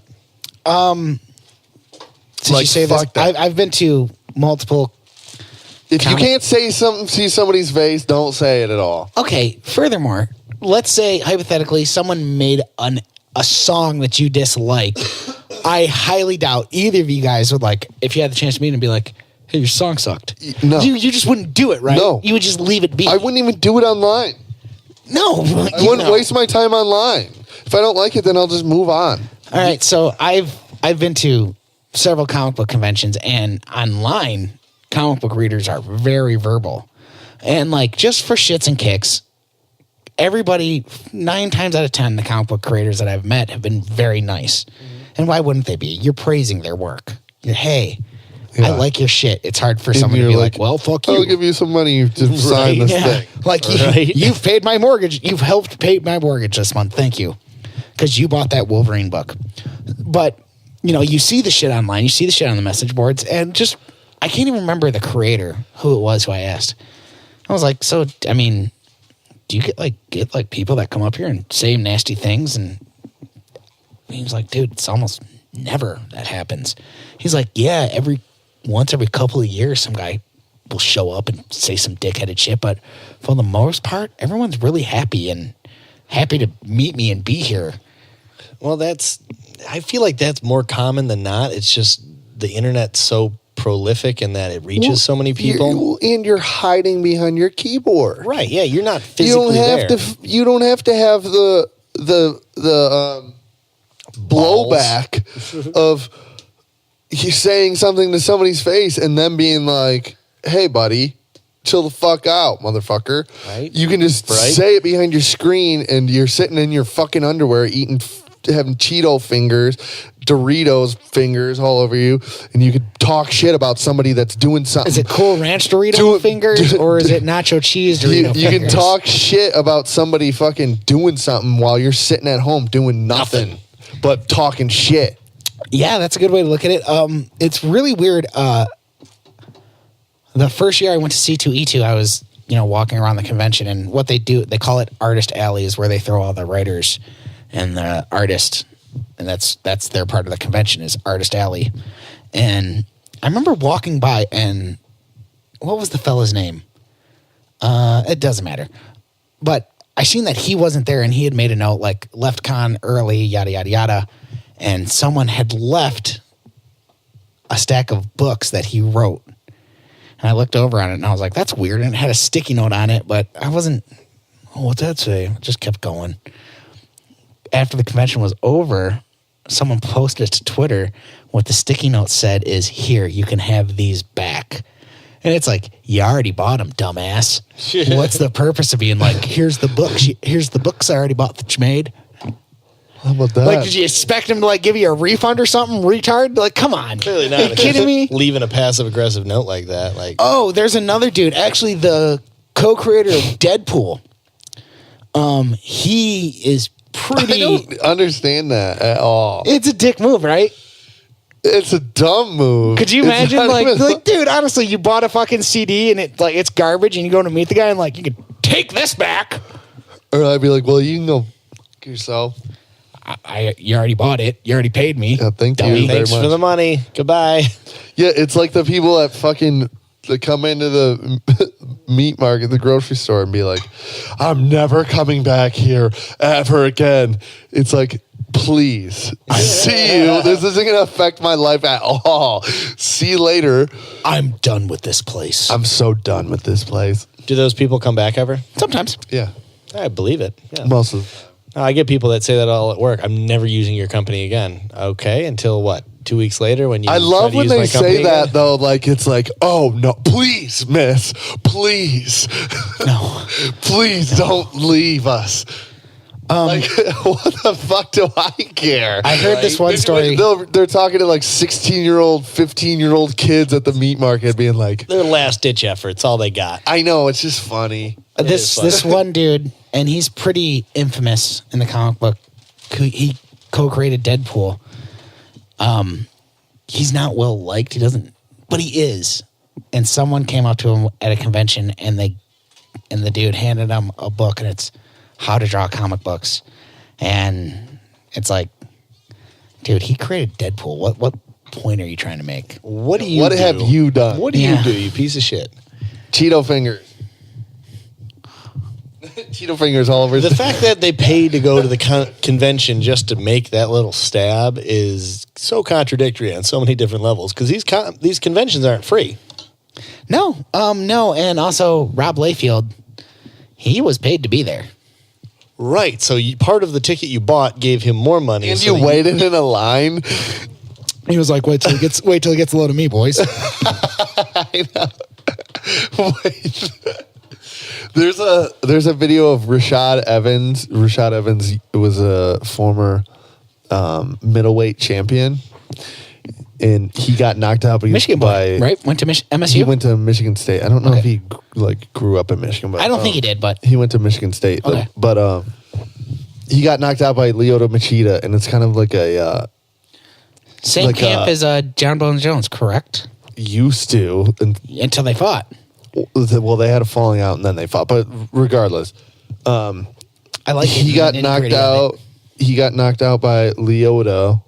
Did you say this? I've been to multiple. If you can't say something to somebody's face, don't say it at all. Okay. Furthermore, let's say hypothetically someone made a song that you dislike. I highly doubt either of you guys would like, if you had the chance to meet and be like, "Hey, your song sucked." No, you just wouldn't do it, right? No, you would just leave it be. I wouldn't even do it online. No, I wouldn't waste my time online. If I don't like it, then I'll just move on. All right, so I've been to several comic book conventions, and online comic book readers are very verbal, and like just for shits and kicks, everybody 9 times out of 10, the comic book creators that I've met have been very nice, and why wouldn't they be? You're praising their work. I like your shit. It's hard for someone to be like, well, fuck you. I'll give you some money to sign this thing. Like, you've paid my mortgage. You've helped pay my mortgage this month. Thank you. Because you bought that Wolverine book. But, you see the shit online. You see the shit on the message boards. And just, I can't even remember the creator, who it was who I asked. I was like, so, I mean, do you get people that come up here and say nasty things? And he was like, dude, it's almost never that happens. He's like, yeah, once every couple of years, some guy will show up and say some dickheaded shit. But for the most part, everyone's really happy to meet me and be here. Well, I feel like that's more common than not. It's just the internet's so prolific in that it reaches so many people. And you're hiding behind your keyboard. Right, yeah, you're not physically there. You don't have to have the blowback of you saying something to somebody's face and them being like, "Hey, buddy, chill the fuck out, motherfucker." Right. You can just say it behind your screen, and you're sitting in your fucking underwear, having Cheeto fingers, Doritos fingers all over you, and you could talk shit about somebody that's doing something. Is it Cool Ranch Dorito fingers, or is it nacho cheese Dorito fingers? You can talk shit about somebody fucking doing something while you're sitting at home doing nothing. But talking shit. Yeah, that's a good way to look at it. It's really weird. The first year I went to C2E2, I was, walking around the convention, and what they do, they call it artist alleys, where they throw all the writers and the artists, and that's their part of the convention is artist alley. And I remember walking by, and what was the fella's name? It doesn't matter. But I seen that he wasn't there, and he had made a note like left con early, yada, yada, yada. And someone had left a stack of books that he wrote. And I looked over on it, and I was like, that's weird. And it had a sticky note on it, but I wasn't, what's that say? I just kept going. After the convention was over, someone posted to Twitter. What the sticky note said is, here, you can have these back. And it's like, you already bought them, dumbass. What's the purpose of being like, here's the books. Here's the books I already bought that you made. How about that? Like, did you expect him to like give you a refund or something, retard? Like, come on. Clearly not. Are you kidding me? Leaving a passive aggressive note like that. Like, oh, there's another dude. Actually, the co-creator of Deadpool. He is pretty. I don't understand that at all. It's a dick move, right? It's a dumb move. Could you imagine, like, dude, honestly, you bought a fucking CD and it's garbage, and you go to meet the guy and like, you could take this back. Or I'd be like, well, you can go fuck yourself. You already bought it. You already paid me. Yeah, thank you very thanks much. for the money. Goodbye. Yeah, it's like the people that come into the meat market, the grocery store, and be like, I'm never coming back here ever again. It's like, please, I see you. This isn't going to affect my life at all. See you later. I'm done with this place. I'm so done with this place. Do those people come back ever? Sometimes. Yeah. I believe it. Yeah. Most of the time. I get people that say that all at work. I'm never using your company again. Okay, until what? 2 weeks later when you I love when they say that again? though, like it's like, oh no, please, miss, please. No. Please don't leave us. Like, what the fuck do I care? I heard this one story. They're talking to like 16-year-old, 15-year-old kids at the meat market, being like, Their last ditch efforts, all they got. I know, it's just funny. This one dude, and he's pretty infamous in the comic book. He co-created Deadpool. He's not well liked. He doesn't, but he is. And someone came up to him at a convention, and the dude handed him a book, and it's how to draw comic books. And it's like, dude, he created Deadpool. What point are you trying to make? What do you What do? have you done? What do Yeah. you do, you piece of shit? Cheeto fingers. Cheeto fingers all over. The fact that they paid to go to the convention just to make that little stab is so contradictory on so many different levels, because these conventions aren't free. No, and also Rob Layfield, he was paid to be there. Right. So part of the ticket you bought gave him more money. and so you waited in a line. He was like, wait till he gets a load of me, boys. I know. Wait. There's a video of Rashad Evans. Rashad Evans was a former middleweight champion, and he got knocked out Michigan by boy, right? Went to MSU? He went to Michigan State. I don't know Okay. if he grew up in Michigan, but I don't think he did, but he went to Michigan State. Okay. But he got knocked out by Lyoto Machida, and it's kind of like a same like, camp as John Bones Jones, correct? used to. And, Until they fought. well, they had a falling out, and then they fought. But regardless, I like he got knocked out. He got knocked out by Lyoto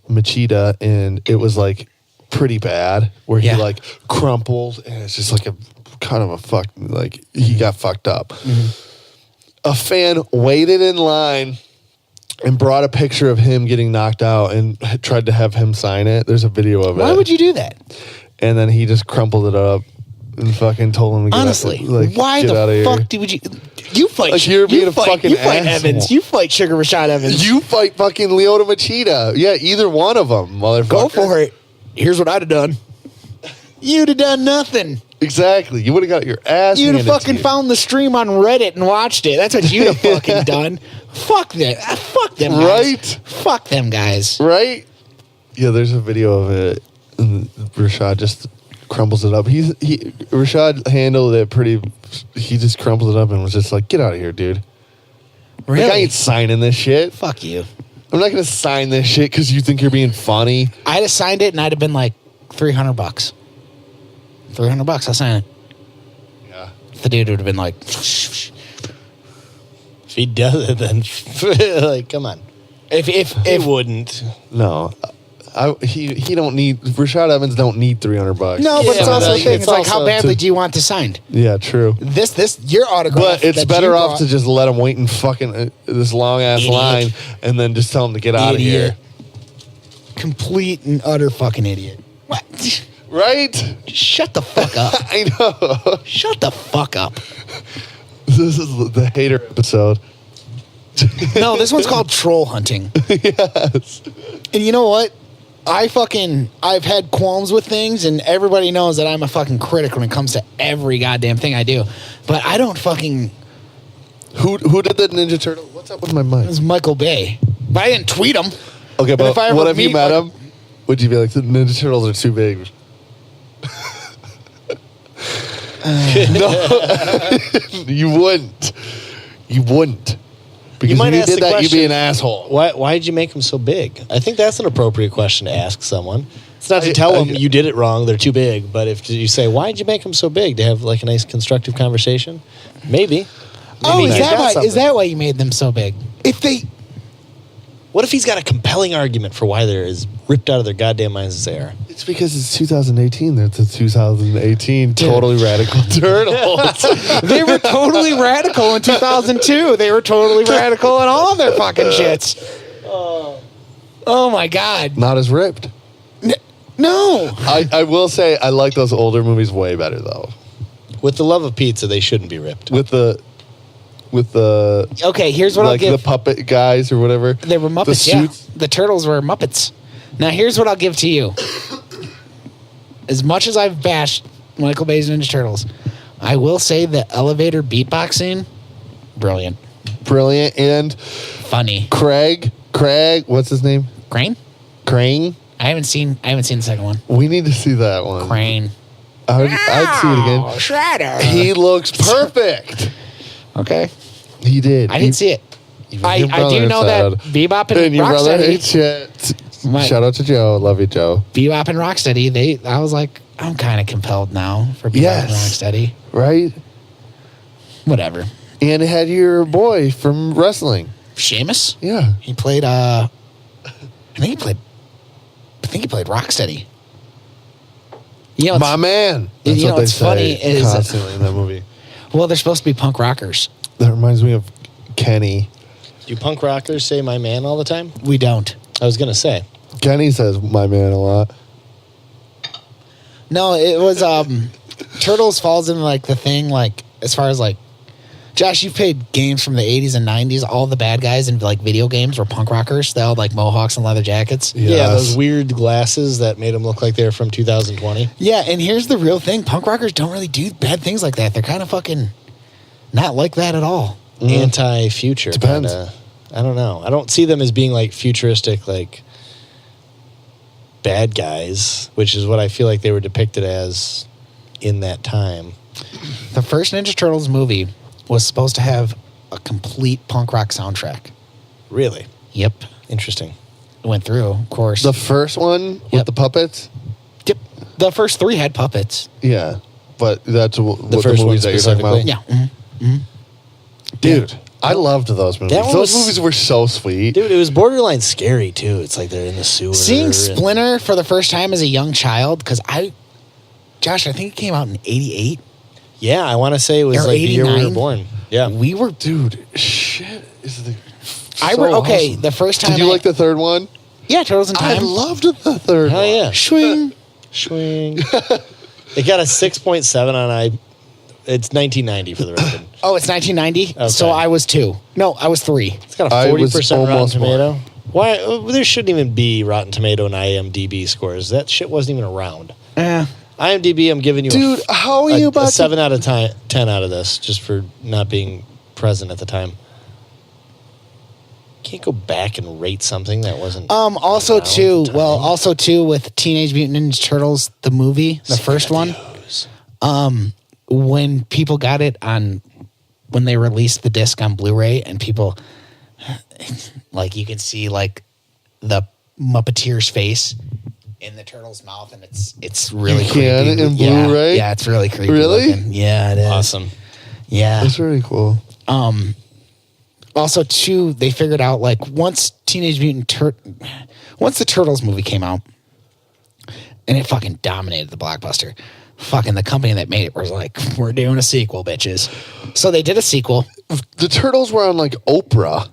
Machida, and it was like pretty bad, where he Yeah. like crumpled, and it's just like a kind of a fuck. Like he got fucked up. A fan waited in line and brought a picture of him getting knocked out and tried to have him sign it. There's a video of it. Why would you do that? And then he just crumpled it up and fucking told him to get Honestly, why get out of the here. fuck would you? You fight. Like, you're being a fucking You fight asshole. Evans. You fight Sugar Rashad Evans. You fight fucking Lyoto Machida. Yeah, either one of them, motherfucker. Go for it. Here's what I'd have done. You'd have done nothing. Exactly. You would have got your ass You'd have handed to fucking you. found the stream on Reddit and watched it. That's what you'd have fucking done. Fuck that. Fuck them guys. Right? Fuck them guys. Right? Yeah, there's a video of it. And Rashad just crumbles it up. Rashad handled it pretty. He just crumpled it up and was just like, "Get out of here, dude. Really? Like, I ain't signing this shit. Fuck you. I'm not gonna sign this shit because you think you're being funny." I'd have signed it and I'd have been like $300. $300. I'll sign it. Yeah. The dude would have been like, If he does it, then like, come on. if He wouldn't. No. He don't need Rashad Evans don't need $300. no, but Yeah, it's but also a like, thing. it's It's like, how also badly to- do you want this signed? Yeah, true. This your autograph. But it's that better you off bought- to just let him wait in fucking this long ass Idiot. line and then just tell him to get out of Idiot. here. Complete and utter fucking idiot. What? Right? Shut the fuck up. I know. Shut the fuck up. This is the hater episode. No, this one's called troll hunting. Yes. And you know what? I've had qualms with things, and everybody knows that I'm a fucking critic when it comes to every goddamn thing I do. But I don't fucking. Who did the Ninja Turtle? What's up with my It mic? was Michael Bay. But I didn't tweet him. Okay, And but if I ever what if you meet, met like- him? Would you be like, the Ninja Turtles are too big? No. You wouldn't. You wouldn't. Because might if you ask did the that, you'd question, be an asshole. Why did you make them so big? I think that's an appropriate question to ask someone. It's not to I- tell I- them you did it wrong, they're too big, but if you say, why did you make them so big? To have like a nice constructive conversation? Maybe. Oh, Maybe is he's that got why? something. Is that why you made them so big? If they, What if he's got a compelling argument for why they're as ripped out of their goddamn minds as they are? It's because it's 2018. They're the 2018 totally radical turtles. they were totally radical in 2002. They were totally radical in all of their fucking shits. Oh my god. Not as ripped. No. I will say I like those older movies way better though. With the love of pizza, they shouldn't be ripped. With the Okay, here's what like I'll the give. puppet guys or whatever. They were The Muppets, yeah. suits. The turtles were Muppets. Now, here's what I'll give to you. As much as I've bashed Michael Bay's Ninja Turtles, I will say the elevator beatbox scene, brilliant. brilliant. And Funny. Craig, what's his name? Crane? Crane. I haven't seen the second one. We need to see that one. Crane. I'd see it again. Shredder. He looks perfect. Okay. He did. I didn't see it. I do know that Bebop and your brother hates Rocksteady. shit. Shout out to Joe. Love you, Joe. Bebop and Rocksteady. I was like, I'm kind of compelled now for Bebop and Rocksteady. Right? Whatever. And it had your boy from wrestling. Sheamus? Yeah. He played I think he played Rocksteady. You know, My man. That's you know what they what's say funny is constantly in that movie. well, they're supposed to be punk rockers. That reminds me of Kenny. Do punk rockers say "my man" all the time? We don't. I was gonna say. Kenny says "my man" a lot. No, it was Turtles falls in like the thing like as far as like Josh, you've played games from the 80s and 90s. All the bad guys in like video games were punk rockers. They all had like mohawks and leather jackets. Yes. Yeah, those weird glasses that made them look like they were from 2020. Yeah, and here's the real thing. Punk rockers don't really do bad things like that. They're kind of fucking not like that at all. Anti-future. Depends. Kinda. I don't know. I don't see them as being like futuristic, like bad guys, which is what I feel like they were depicted as in that time. The first Ninja Turtles movie was supposed to have a complete punk rock soundtrack. Really? Yep. Interesting. It went through, of course. The first one with Yep. the puppets? Yep. The first three had puppets. Yeah. But that's what the first one movies that you're talking about? specifically? Yeah. Dude, I loved those movies. That one Those was- movies were so sweet. Dude, it was borderline scary too. It's like they're in the sewer. Seeing and- Splinter for the first time as a young child, because Josh, I think it came out in 88. Yeah, I want to say it was Or like the year we were 89? born. Yeah. We were. Dude, shit is the. Okay, awesome. the first time. Did you like the third one? Yeah, Turtles in I Time. loved the third Hell one. yeah. Swing. Swing. It got a 6.7 on It's 1990 for the record. Oh, it's 1990. Okay. So I was 2. No, I was 3. It's got a I was 40% Rotten almost Tomato. Why? There shouldn't even be Rotten Tomato and IMDb scores. That shit wasn't even around. IMDb, I'm giving you Dude, how are you a about 7 out of 10 out of this just for not being present at the time. Can't go back and rate something that wasn't. Also around too. at the time. Well, also too with Teenage Mutant Ninja Turtles, the movie, the first one. When people got it when they released the disc on Blu-ray, and people, like you can see like the Muppeteer's face in the turtle's mouth, and it's really You creepy. can in Yeah, Blu-ray? yeah, it's really creepy. Really? looking. Yeah, it is. Awesome. Yeah. That's really cool. Also, too, they figured out like once the Turtles movie came out, and it fucking dominated the blockbuster. Fucking the company that made it was like, we're doing a sequel, bitches. So they did a sequel. The Turtles were on like Oprah.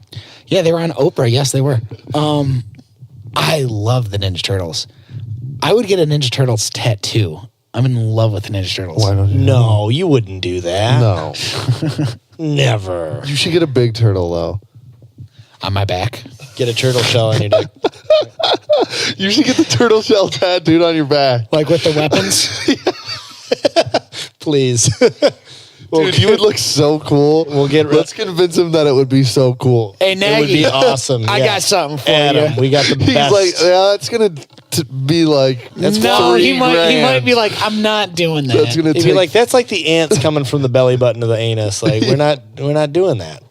Yeah, they were on Oprah. Yes, they were. I love the Ninja Turtles. I would get a Ninja Turtles tattoo. I'm in love with the Ninja Turtles. Why don't you? No, you wouldn't do that. No. Never. You should get a big turtle though. On my back. Get a turtle shell on your dick. You should get the turtle shell tattooed on your back. Like with the weapons. Please. Dude, you would look so cool. Let's convince him that it would be so cool. Hey, It would be Nagy. awesome. I yeah. got something for Adam, you. we got the He's best. like, yeah, it's gonna be like No, he might $3,000. be like, I'm not doing that. That's gonna He'd take be like, that's like the ants coming from the belly button to the anus. Like, we're not doing that.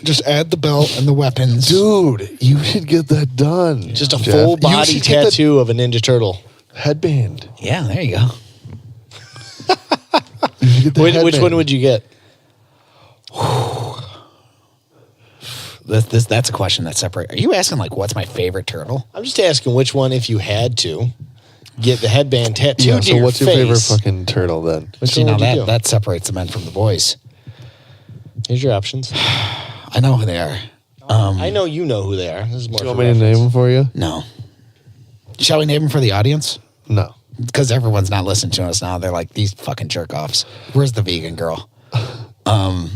Just add the belt and the weapons. dude. You should get that done. Just a Jeff. full You body should get the tattoo of a Ninja Turtle. headband. Yeah, there you go. You should get the Which headband. one would you get? That's a question that separates. Are you asking like what's my favorite turtle? I'm just asking which one, if you had to, get the headband tattooed Yeah. to So your what's your face. favorite fucking turtle then? Which See, one now would you do? that separates the men from the boys. Here's your options. I know who they are. I know you know who they are. This is more Do you for want me to reference. name them for you? No. Shall we name them for the audience? No. Because everyone's not listening to us now. They're like, these fucking jerk offs. Where's the vegan girl? I'm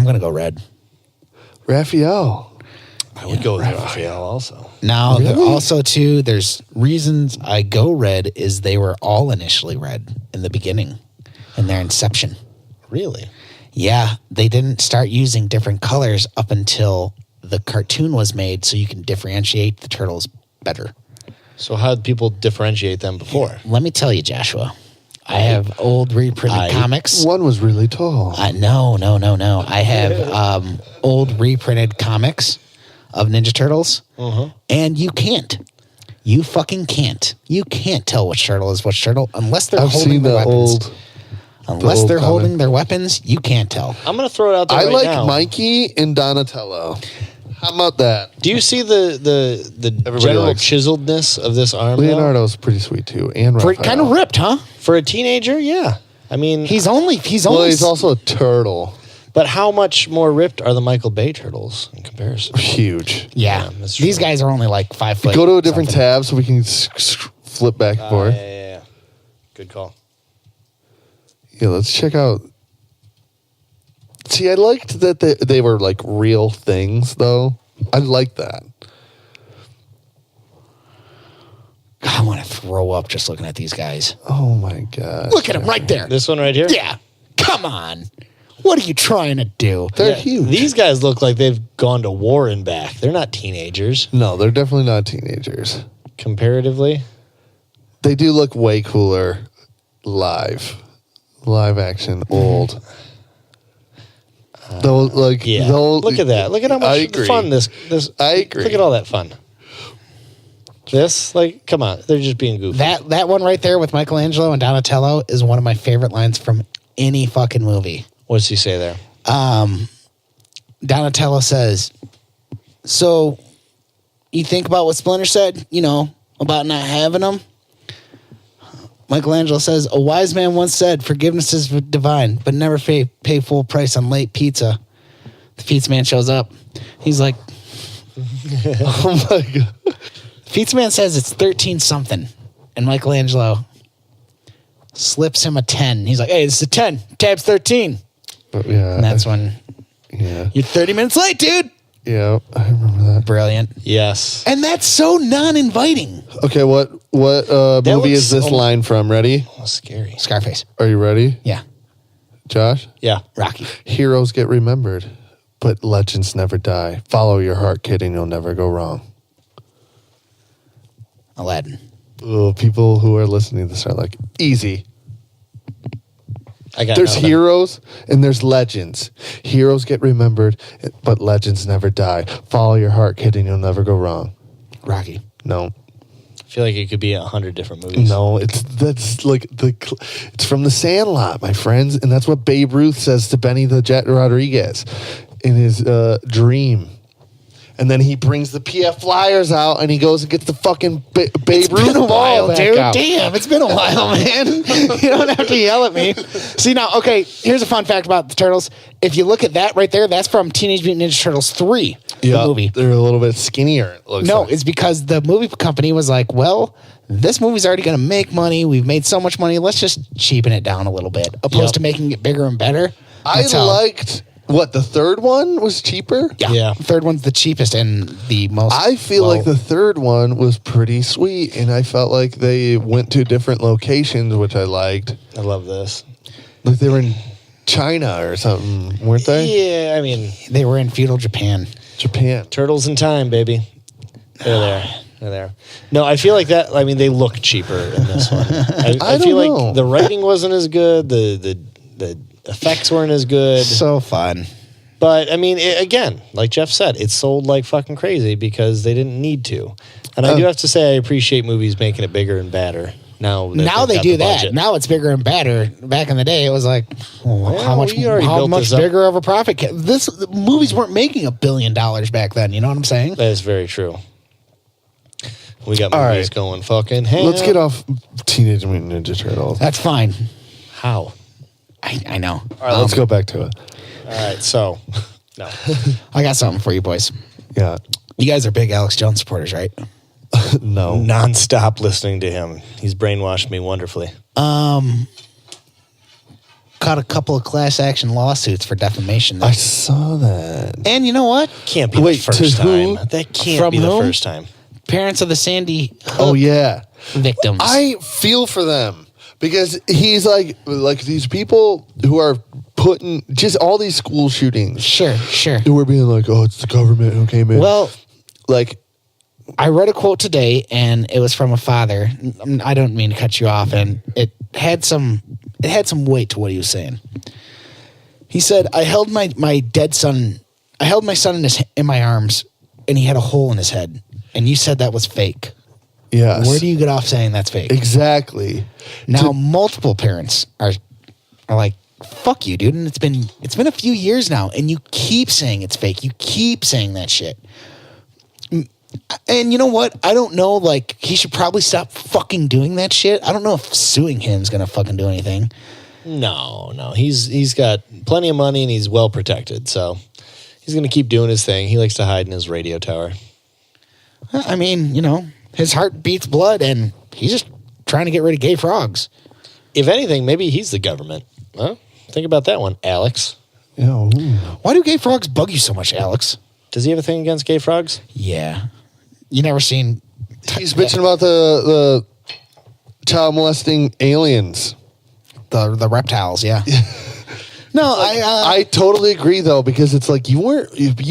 gonna go red. Raphael. I would go with Raphael also. Now, Really? also too, there's reasons I go red is they were all initially red in the beginning, in their inception. Really? Yeah, they didn't start using different colors up until the cartoon was made, so you can differentiate the turtles better. So how did people differentiate them before? Let me tell you, Joshua. I have old reprinted comics. One was really tall. No. I have old reprinted comics of Ninja Turtles, and you can't. You fucking can't. You can't tell which turtle is which turtle unless they're I've holding seen their the weapons. Unless old they're comic. holding their weapons, you can't tell. I'm going to throw it out there I right like now. Mikey and Donatello. How about that? Do you see the Everybody general likes- chiseledness of this arm? though? Leonardo's pretty sweet too, and Raphael. Kind of ripped, huh? For a teenager, yeah. I mean, He's only. Well, he's also a turtle. but how much more ripped are the Michael Bay turtles in comparison? Huge. Yeah, that's true. these guys are only like 5 foot. Go to a different something. tab so we can flip back and forth. Yeah. Good call. Yeah, let's check out. See, I liked that they were like real things, though. I like that. I want to throw up just looking at these guys. Oh my god! Look at him right there. This one right here? Yeah, come on. What are you trying to do? They're Yeah, huge. These guys look like they've gone to war and back. They're not teenagers, No, they're definitely not teenagers. comparatively. They do look way cooler live action, old. They'll like. Yeah. They'll, Look at that. Look at how I much agree. fun this. I agree. Look at all that fun. This, like, come on. They're just being goofy. That one right there with Michelangelo and Donatello is one of my favorite lines from any fucking movie. What does he say there? Donatello says, "So, you think about what Splinter said, about not having them?" Michelangelo says, "A wise man once said, forgiveness is divine, but never pay full price on late pizza." The pizza man shows up. He's like, Oh my god! pizza man says it's 13 something. And Michelangelo slips him a 10. He's like, "Hey, this is a 10. Tab's 13. Yeah, And that's when yeah, you're 30 minutes late, dude. yeah. I remember that. Brilliant. Yes. And that's so non-inviting. Okay, what movie looks is this so- line from? Ready? Oh, scary. Scarface. Are you ready, Yeah. Josh? Yeah. Rocky. Heroes get remembered, but legends never die. Follow your heart, kid, and you'll never go wrong. Aladdin. Oh, people who are listening to this are like, easy. I got There's nothing. heroes and there's legends. Heroes get remembered, but legends never die. Follow your heart, kid, and you'll never go wrong. Rocky. No, I feel like it could be 100 different movies. no, it's like it's from The Sandlot, my friends, and that's what Babe Ruth says to Benny the Jet Rodriguez in his dream. And then he brings the PF Flyers out, and he goes and gets the fucking Babe Ruth ball back dude. out. Damn, it's been a while, man. You don't have to yell at me. See, now, okay, here's a fun fact about the Turtles. If you look at that right there, that's from Teenage Mutant Ninja Turtles 3, Yeah, the movie. they're a little bit skinnier. It looks No, like. it's because the movie company was like, well, this movie's already going to make money. We've made so much money. Let's just cheapen it down a little bit, opposed Yep. to making it bigger and better. I That's how- liked what the third one was cheaper. Yeah. The third one's the cheapest and the most. I feel low. like the third one was pretty sweet, and I felt like they went to different locations, which I liked. I love this. Like they were in China or something, weren't they? Yeah, I mean, They were in feudal Japan. Japan. Turtles in Time, baby. They're there. They're there. No, I feel like that. I mean, they look cheaper in this one. I I feel don't know. like the writing wasn't as good. The effects weren't as good. So fun. But I mean, again, like Jeff said, it sold like fucking crazy because they didn't need to. And I do have to say, I appreciate movies making it bigger and badder. Now Now they've they got do the that. budget. Now it's bigger and badder. Back in the day, it was like, Well, how much we already built this up. bigger of a profit? The movies weren't making $1 billion back then. You know what I'm saying? That is very true. We got All movies right. going fucking ham. Let's get off Teenage Mutant Ninja Turtles. That's fine. How? I know. All right, let's go back to it. All right, so no. I got something for you, boys. Yeah. You guys are big Alex Jones supporters, right? No. Non-stop listening to him. He's brainwashed me wonderfully. Caught a couple of class action lawsuits for defamation. I saw that. And you know what? Can't be Wait, the first to who? time. That can't From be the whom? first time. Parents of the Sandy Hook Oh yeah. victims. I feel for them because he's like these people who are putting just all these school shootings. Sure. And we're being like, oh, it's the government who came in. Well, like, I read a quote today, and it was from a father. I don't mean to cut you off, and it had some weight to what he was saying. He said, "I held my son in my arms, and he had a hole in his head, and you said that was fake. yes. Where do you get off saying that's fake?" Exactly. Now, multiple parents are like, "Fuck you, dude!" And it's been a few years now, and you keep saying it's fake. You keep saying that shit. And you know what? I don't know. Like, he should probably stop fucking doing that shit. I don't know if suing him is gonna fucking do anything. No. He's got plenty of money and he's well protected. So he's going to keep doing his thing. He likes to hide in his radio tower. I mean, his heart beats blood, and he's just trying to get rid of gay frogs. If anything, maybe he's the government. Huh? Think about that one, Alex. Yeah. Ooh. Why do gay frogs bug you so much, Alex? Does he have a thing against gay frogs? Yeah. You never seen... He's bitching about the child molesting aliens. The reptiles, yeah. No, I totally agree though, because it's like you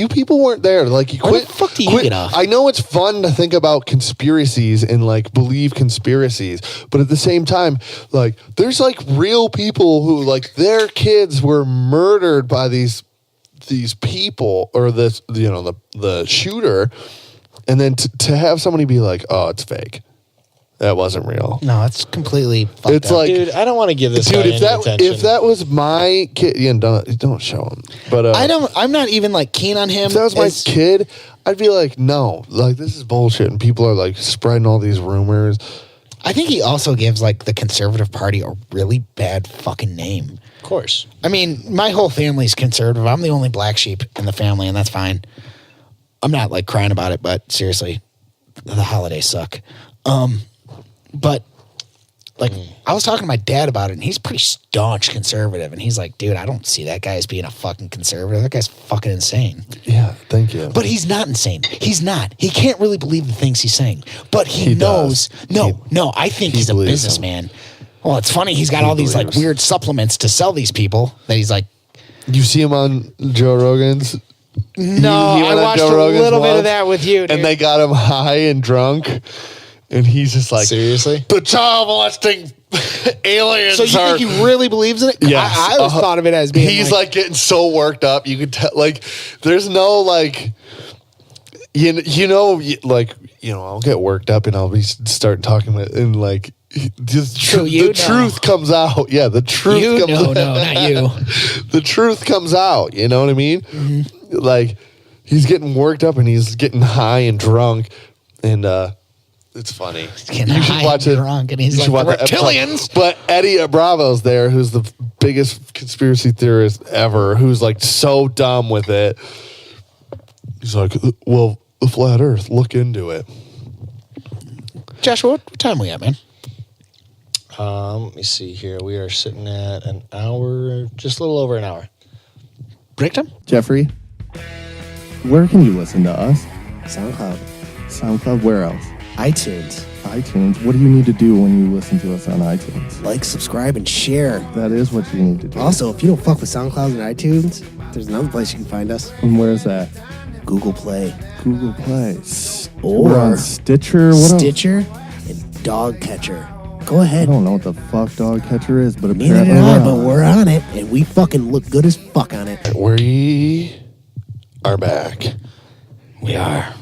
people weren't there. Like, you Where quit. the fuck do you get off? I know it's fun to think about conspiracies and like believe conspiracies, but at the same time, like, there's like real people who, like, their kids were murdered by these people, or this, the shooter, and then to have somebody be like, oh, it's fake. That wasn't real. No, it's completely fucked It's up. like, Dude, I don't want to give this guy if any attention. that was my kid, don't show him. But I'm not even like keen on him. if that was my kid, I'd be like, no, like, this is bullshit, and people are like spreading all these rumors. I think he also gives like the conservative party a really bad fucking name. Of course. I mean, my whole family's conservative. I'm the only black sheep in the family, and that's fine. I'm not like crying about it, but seriously, the holidays suck. But like, I was talking to my dad about it, and he's pretty staunch conservative, and he's like, dude, I don't see that guy as being a fucking conservative. That guy's fucking insane. Yeah, thank you. But he's not insane. He's not. He can't really believe the things he's saying. But he knows. does. No, I think he's a believes businessman. Well, it's funny. He's got all these like believes. weird supplements to sell these people that he's like, You see him on Joe Rogan's? no, He I went on watched Joe a Rogan's little bit once, of that with you, dude. and they got him high and drunk, and he's just like, Seriously? the child molesting aliens. So you think he really believes in it? Yes. I always thought of it as being He's like getting so worked up. You could tell, like, there's no like, I'll get worked up and I'll be start talking and like, the truth comes out. Yeah, the truth comes out. No, not you. The truth comes out. You know what I mean? Mm-hmm. Like, he's getting worked up and he's getting high and drunk, and it's funny. Getting You should high watch and it. drunk, and he's You should like, watch "The that episode." reptilians. But Eddie Bravo's there, who's the biggest conspiracy theorist ever, who's like so dumb with it. He's like, well, the flat Earth, look into it. Joshua, what time we at, man? Let me see here. We are sitting at an hour, just a little over an hour. Break time? Jeffrey, where can you listen to us? SoundCloud, SoundCloud, where else? iTunes. iTunes. What do you need to do when you listen to us on iTunes? Like, subscribe, and share. That is what you need to do. Also, if you don't fuck with SoundCloud and iTunes, there's another place you can find us. And where's that? Google Play. Google Play. Or We're on Stitcher. What else? Stitcher and Dog Catcher. Go I ahead. don't know what the fuck Dog Catcher is, but Neither apparently did I, we're but on. we're on it, and we fucking look good as fuck on it. We are back. We are.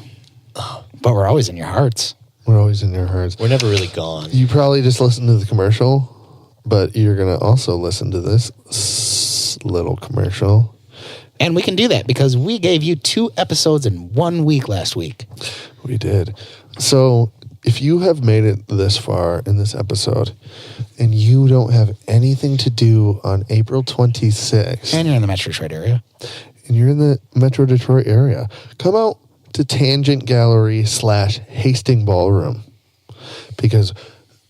But we're always in your hearts. We're always in your hearts. We're never really gone. You probably just listened to the commercial, but you're going to also listen to this little commercial. And we can do that because we gave you 2 episodes in 1 week last week. We did. So if you have made it this far in this episode and you don't have anything to do on April 26th, And you're in the Metro Detroit area. and you're in the Metro Detroit area, come out to Tangent Gallery / Hastings Ballroom, because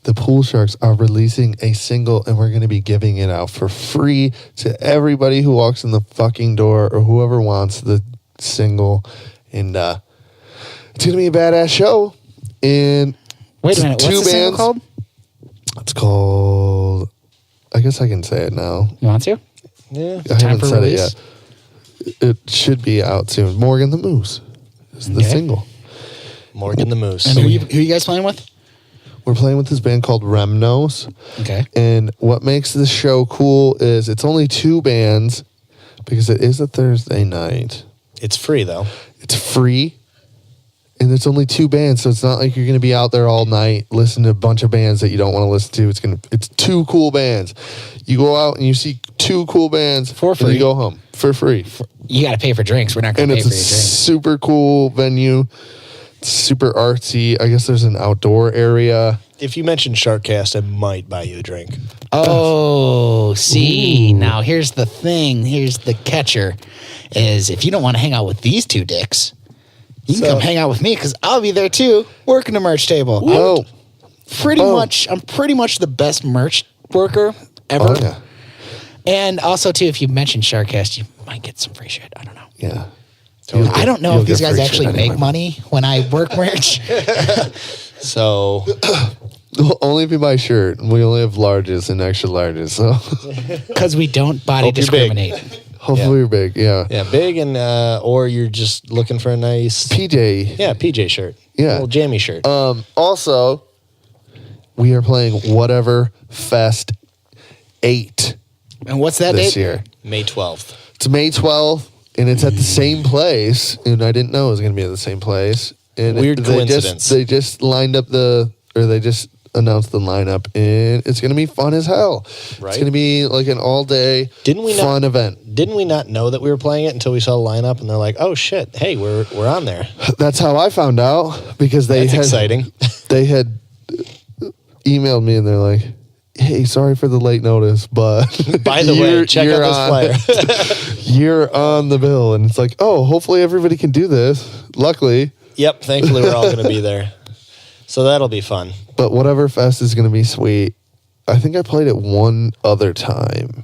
the Pool Sharks are releasing a single and we're going to be giving it out for free to everybody who walks in the fucking door or whoever wants the single. And it's going to be a badass show. And Wait a minute. What's the single called? It's called, I guess I can say it now. You want to? Yeah. I haven't for said release? it yet. It should be out soon. Morgan the Moose is the Okay. single. Morgan the Moose. And who you guys playing with? We're playing with this band called Remnos. Okay. And what makes this show cool is it's only 2 bands because it is a Thursday night. It's free, though. It's free. And it's only 2 bands, so it's not like you're going to be out there all night listening to a bunch of bands that you don't want to listen to. It's 2 cool bands. You go out and you see 2 cool bands For and free. you go home for free. You got to pay for drinks. We're not going And to pay it's for a your drinks. super cool venue. It's super artsy. I guess there's an outdoor area. If you mention SharkCast, I might buy you a drink. Oh, see, now here's the thing. Here's the catcher is if you don't want to hang out with these 2 dicks, you can come hang out with me because I'll be there too, working the merch table. Oh, I'm pretty much the best merch worker ever. oh yeah. And also too, if you mention SharkCast, you might get some free shit. I don't know. Yeah. I don't know You'll if these get guys free actually shit make anyway. money when I work merch. So, Only if you buy a shirt. We only have larges and extra larges. So Because we don't body Hope you're big. discriminate. hopefully you're big. Yeah. yeah, big and, or you're just looking for a nice, PJ. yeah, PJ shirt. Yeah. A little jammy shirt. Also, we are playing Whatever Fest 8 And what's that this date? year. May 12th. It's May 12th, and it's at the same place. And I didn't know it was going to be at the same place. And Weird they coincidence. They just lined up they just announced the lineup, and it's going to be fun as hell. Right. It's going to be like an all-day Didn't we fun event. Didn't we not know that we were playing it until we saw the lineup and they're like, oh shit, hey, we're on there. That's how I found out because That's exciting. They had emailed me, and they're like, "Hey, sorry for the late notice, but By the way, check you're out this flyer. you're on the bill." And it's like, oh, hopefully everybody can do this. Luckily, Yep, thankfully we're all going to be there. So that'll be fun. but Whatever Fest is going to be sweet. I think I played it one other time.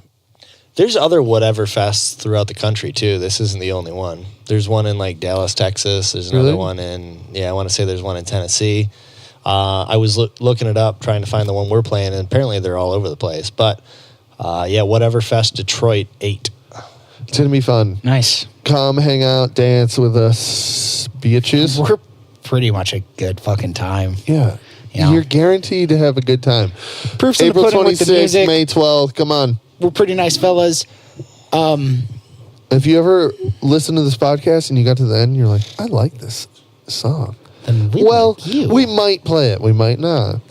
There's other whatever fests throughout the country too. This isn't the only one. There's one in like Dallas, Texas. There's another Really? one I want to say there's one in Tennessee. I was looking it up, trying to find the one we're playing, and apparently they're all over the place. But Whatever Fest Detroit 8. It's going to be fun. Nice. Come hang out, dance with us, bitches. We're pretty much a good fucking time. Yeah. Yeah. You're guaranteed to have a good time. Proofs in the April pudding with the 26th, music. May 12th. Come on. We're pretty nice fellas. If you ever listen to this podcast and you got to the end, and you're like, I like this song. Then we Well, like you. we might play it. We might not.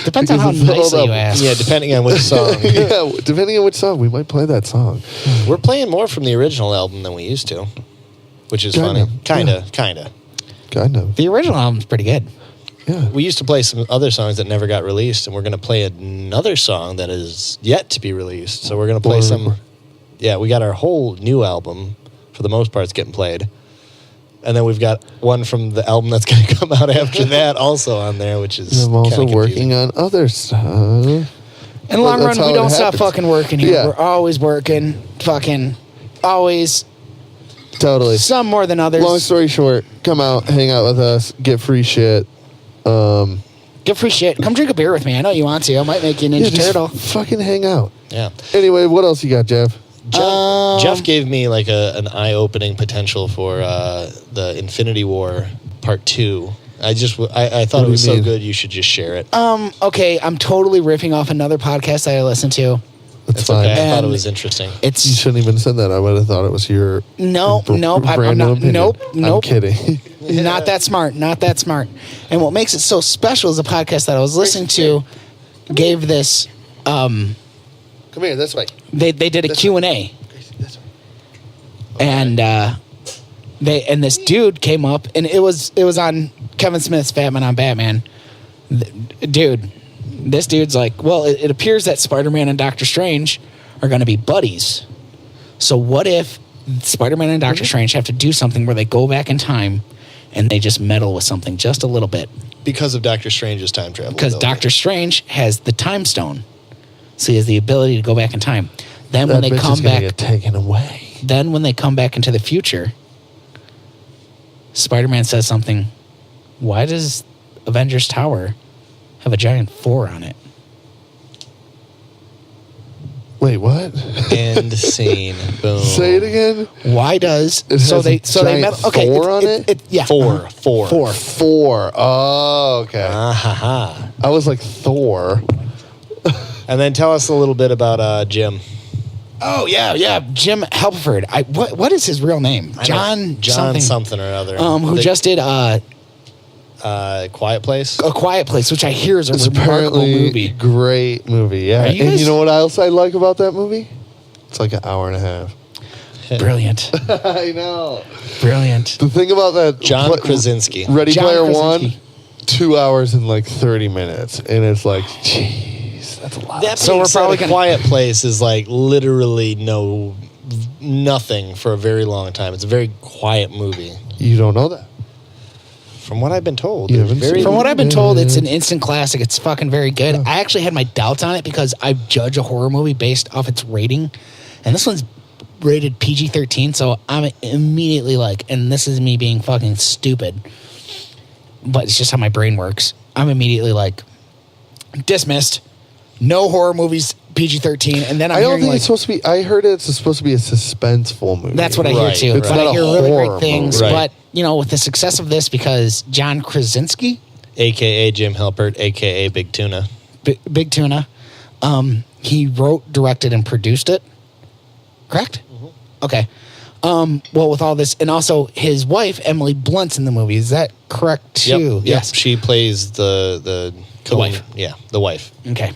Depends on how because it's filled nicely up. you ask. Yeah, depending on which song. Yeah, depending on which song, we might play that song. We're playing more from the original album than we used to, which is Kinda, funny. Kinda. Kind of. The original album's pretty good. Yeah. We used to play some other songs that never got released, and we're going to play another song that is yet to be released. So we're going to play some. Yeah, we got our whole new album, for the most part, it's getting played. And then we've got one from the album that's going to come out after that also on there, which is I'm also kinda working confusing. on other stuff. In the long That's run, how we it don't stop happens. fucking working here. Yeah. We're always working. Fucking always. Totally. Some more than others. Long story short, come out, hang out with us, get free shit. Get free shit. Come drink a beer with me. I know you want to. I might make you a Ninja just Turtle. fucking hang out. Yeah. Anyway, what else you got, Jeff? Jeff gave me like an eye-opening potential for the Infinity War Part 2. I thought do it was you so mean? good you should just share it. Okay, I'm totally riffing off another podcast that I listen to. That's It's fine. okay. I thought it And was interesting. You It's shouldn't even said that. I would have thought it was your nope. I'm brand new not. opinion. Nope. I'm kidding. Not that smart. Not that smart. And what makes it so special is a podcast that I was listening to gave this. Come here, this way. They did a Q&A. And this dude came up, and it was on Kevin Smith's Batman on Batman. This dude's like, well, it appears that Spider-Man and Doctor Strange are going to be buddies. So what if Spider-Man and Doctor Strange have to do something where they go back in time and they just meddle with something just a little bit? Because of Doctor Strange's time travel. Because ability. Doctor Strange has the time stone. So he has the ability to go back in time. Then when That they bitch come is gonna back, get taken away. then when they come back into the future, Spider-Man says something. Why does Avengers Tower have a giant 4 on it? Wait, what? End scene. Boom. Say it again. Why does It has a giant Thor on it? Yeah, Four. Four. Oh, okay. Ah-ha-ha. I was like Thor. And then tell us a little bit about Jim. Oh yeah, Jim Halpert. What is his real name? John something or other. Who just did Quiet Place? A Quiet Place, which I hear is a It's remarkable apparently movie. great movie. Yeah, Are you and guys- you know what else I like about that movie? It's like an hour and a half. Brilliant, I know. brilliant. The thing about that John Krasinski. Ready John Player Krasinski. One, 2 hours and like 30 minutes, and it's like, jeez, that's a lot. That So being we're said, probably A gonna- Quiet Place is like literally nothing for a very long time. It's a very quiet movie. You don't know that. From what I've been told. You There's haven't very seen From what I've been told, it's an instant classic. It's fucking very good. I actually had my doubts on it because I judge a horror movie based off its rating, and this one's rated PG-13. So I'm immediately like, and this is me being fucking stupid, but it's just how my brain works. I'm immediately like, dismissed. No horror movies PG-13, and then I'm I don't hearing think like, it's supposed to be. I heard it's supposed to be a suspenseful movie. that's what I hear Right, too. It's But not I a hear really horror great things. movie. But you know, with the success of this, because John Krasinski, A.K.A. Jim Halpert, A.K.A. Big Tuna. Big Tuna, he wrote, directed, and produced it. Correct? Okay. Well, with all this, and also his wife Emily Blunt's in the movie. Is that correct too? Yep. Yes. She plays the wife. Yeah, the wife. Okay.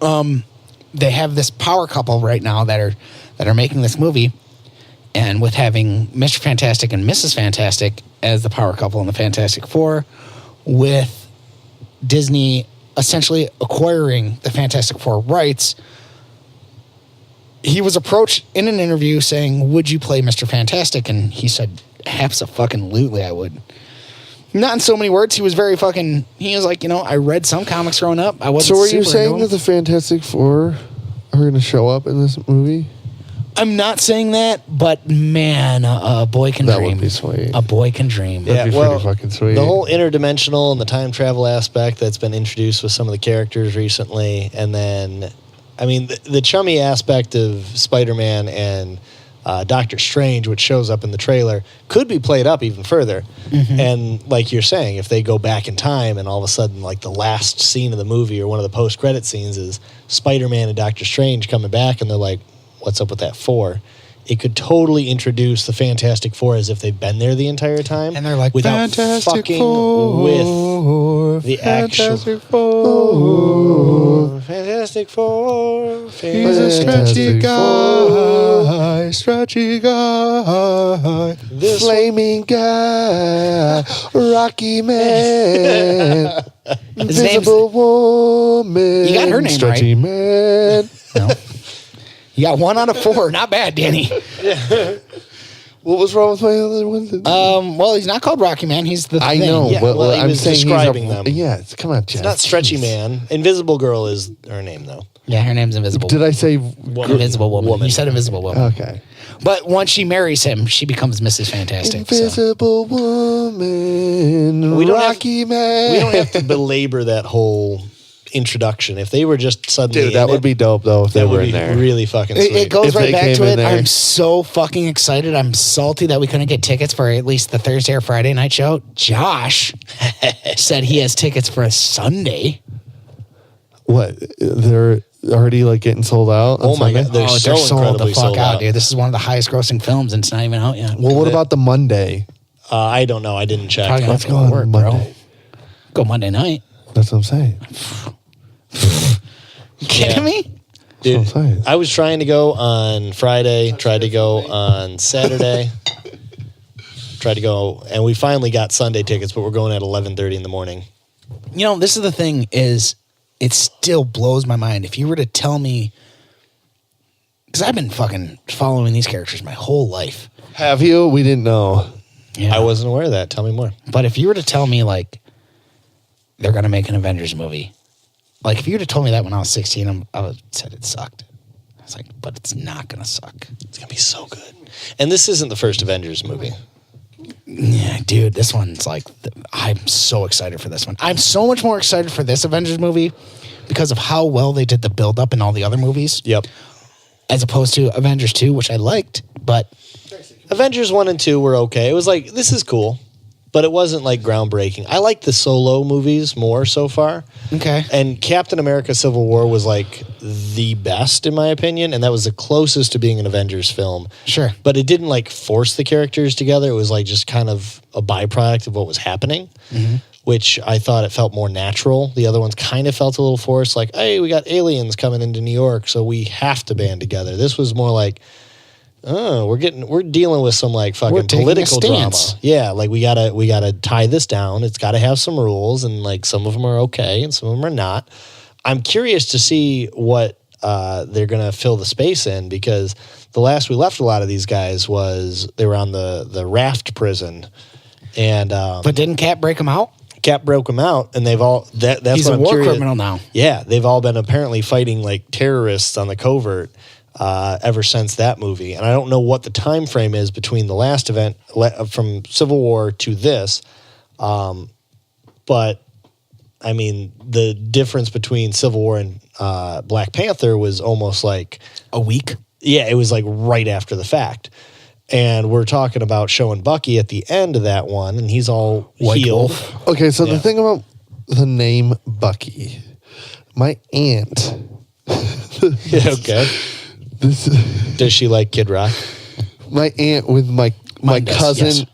They have this power couple right now that are making this movie, and with having Mr. Fantastic and Mrs. Fantastic as the power couple in the Fantastic Four, with Disney essentially acquiring the Fantastic Four rights, he was approached in an interview saying, "Would you play Mr. Fantastic?" And he said, "Absolutely, I would." Not in so many words. He was very fucking. He was like, I read some comics growing up. I wasn't. So, are you super saying into that the Fantastic Four are going to show up in this movie? I'm not saying that, but man, a boy can That dream. would be sweet. A boy can dream. That'd be pretty fucking sweet. The whole interdimensional and the time travel aspect that's been introduced with some of the characters recently, and then, I mean, the chummy aspect of Spider-Man and Doctor Strange, which shows up in the trailer, could be played up even further. Mm-hmm. And like you're saying, if they go back in time and all of a sudden, like the last scene of the movie or one of the post-credit scenes is Spider-Man and Doctor Strange coming back, and they're like, what's up with that four? It could totally introduce the Fantastic Four as if they've been there the entire time. And they're like, without Fantastic fucking Four, with the actual Fantastic Four. Fantastic Four. He's a stretchy guy, stretchy guy, This flaming guy, Rocky Man, His name's- Invisible Woman. You got her name stretchy right. Man. No. You got 1 out of 4. Not bad, Danny. What was wrong with my other one? Well, he's not called Rocky Man. He's the I thing. know, yeah, but well, he I'm was saying describing he's a, them. Yeah, come on, Jeff. It's not Stretchy Jeez. Man. Invisible Girl is her name, though. Yeah, her name's Invisible. Did I say? Invisible Woman. You said Invisible Woman. Okay. But once she marries him, she becomes Mrs. Fantastic. So. Invisible Woman, We don't have- Rocky Man. We don't have to belabor that whole introduction. If they were just suddenly Dude, that in would it, be dope though if they that were would in be there. really fucking sweet. It goes If right they back came to in it. there. I'm so fucking excited. I'm salty that we couldn't get tickets for at least the Thursday or Friday night show. Josh said he has tickets for a Sunday. What? They're already like getting sold out. on Oh my Sunday? God, they're so they're sold the incredibly fuck sold out, out. dude. This is one of the highest grossing films, and it's not even out yet. Well, what about the Monday? I don't know. I didn't check. Probably Let's Let's go go on work, Monday. bro. Go Monday night. That's what I'm saying. You kidding me? Dude, That's what I'm saying. I was trying to go on Friday, tried to go on Saturday, tried to go, and we finally got Sunday tickets, but we're going at 11:30 in the morning. You know, this is the thing is it still blows my mind. If you were to tell me, because I've been fucking following these characters my whole life. Have you? We didn't know. Yeah. I wasn't aware of that. Tell me more. But if you were to tell me, like, they're going to make an Avengers movie, like, if you would have told me that when I was 16, I would have said it sucked. I was like, but it's not going to suck. It's going to be so good. And this isn't the first Avengers movie. Yeah, dude, this one's like, I'm so excited for this one. I'm so much more excited for this Avengers movie because of how well they did the build up in all the other movies. Yep. As opposed to Avengers 2, which I liked, but Avengers 1 and 2 were okay. It was like, this is cool, but it wasn't like groundbreaking. I like the solo movies more so far. okay. And Captain America Civil War was like the best in my opinion, and that was the closest to being an Avengers film. Sure. But it didn't like force the characters together. It was like just kind of a byproduct of what was happening, which I thought it felt more natural. The other ones kind of felt a little forced, like, hey, we got aliens coming into New York, so we have to band together. This was more like, oh, we're dealing with some like We're fucking taking a political drama. stance. Yeah, like we gotta tie this down. It's gotta have some rules, and like some of them are okay and some of them are not. I'm curious to see what they're gonna fill the space in, because the last we left a lot of these guys was they were on the raft prison, and But didn't Cap break him out? Cap broke them out, and they've all that's He's what a I'm war curious. criminal now. Yeah, they've all been apparently fighting like terrorists on the covert ever since that movie, and I don't know what the time frame is between the last event from Civil War to this, but I mean the difference between Civil War and Black Panther was almost like A week? yeah, it was like right after the fact. And we're talking about showing Bucky at the end of that one, and he's all White healed. Wolf. Okay, so Yeah. the thing about the name Bucky, my aunt. Yeah, okay. This Does she like Kid Rock? my aunt with my Mine does, cousin. yes.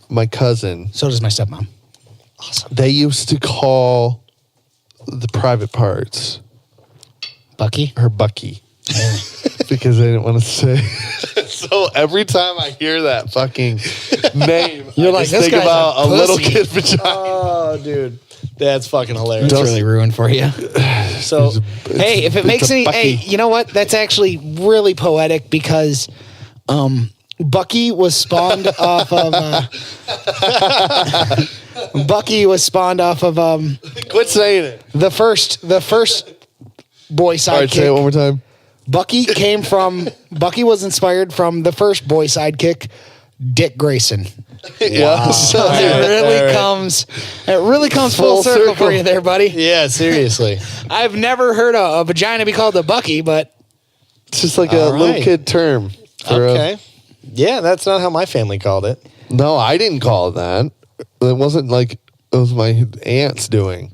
My cousin. So does my stepmom. They used to call the private parts Bucky? her Bucky because they didn't want to say. So every time I hear that fucking name, You're I like, just this think guy's about a a little pussy. kid vagina. Oh, dude. That's fucking hilarious. That's really ruined for you. So, Hey, if it makes any, hey, you know what? That's actually really poetic because Bucky was spawned off of. Bucky was spawned off of Quit saying it. the first boy All right, say it one sidekick. more time. Bucky was inspired from the first boy sidekick, Dick Grayson. Yeah. So it really comes full circle for you there, buddy. yeah, seriously. I've never heard a vagina be called a Bucky, but It's just like a All little right. kid term. For Okay. Yeah, that's not how my family called it. No, I didn't call it that. It wasn't like it was my aunt's doing.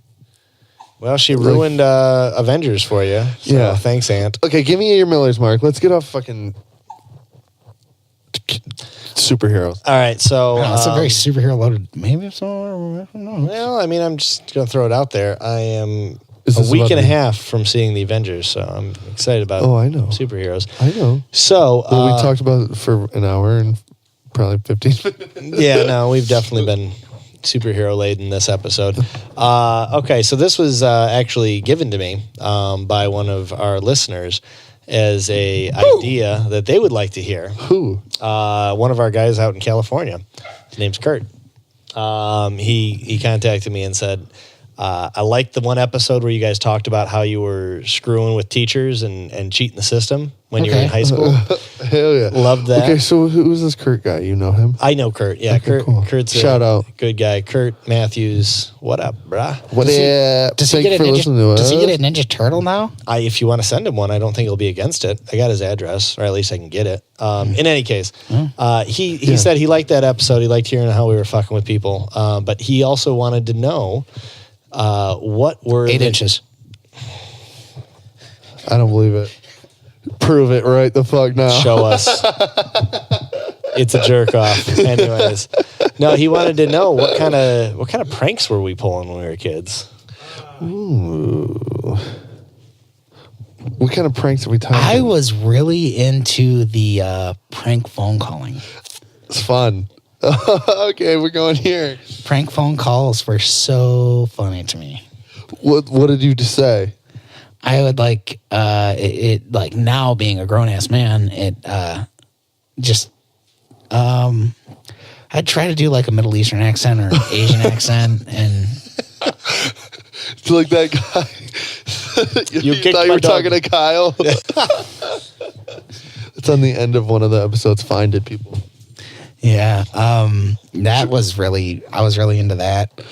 Well, she ruined Avengers for you. So Yeah. thanks, Aunt. Okay, give me your Miller's Mark. Let's get off fucking superheroes. All right, so it's a very superhero loaded. Maybe it's all. I don't know. well, I mean, I'm just gonna throw it out there. I am Is a this week about and a me? half from seeing the Avengers, so I'm excited about. Oh, I know. superheroes. I know. So Well, we talked about it for an hour and probably 15 minutes. yeah, no, we've definitely been superhero laden this episode. Okay, so this was actually given to me by one of our listeners as a idea that they would like to hear. Who? One of our guys out in California. His name's Kurt. He contacted me and said, I liked the one episode where you guys talked about how you were screwing with teachers and cheating the system when you were in Okay. high school. Hell yeah. Loved that. Okay, so who's this Kurt guy? You know him? I know Kurt. Yeah, Okay, Kurt. cool. Kurt's Shout a out. good guy. Kurt Matthews. What up, brah? What up? Does he Thank you get for a listening to ninja? us. Does he get a Ninja Turtle now? If you want to send him one, I don't think he'll be against it. I got his address, or at least I can get it. In any case, he said he liked that episode. He liked hearing how we were fucking with people. But he also wanted to know what were 8 the- inches. I don't believe it. Prove it right the fuck now. Show us. It's a jerk off. Anyways, no, he wanted to know what kind of pranks were we pulling when we were kids. Ooh. What kind of pranks are we talking? I was really into the prank phone calling. It's fun. Okay, we're going here. Prank phone calls were so funny to me. What did you just say? I would like it like now being a grown ass man, it just I'd try to do like a Middle Eastern accent or an Asian accent, and It's like that guy. you kicked thought you my were dog. talking to Kyle? It's on the end of one of the episodes. Find it, people. yeah, that was really I was really into that.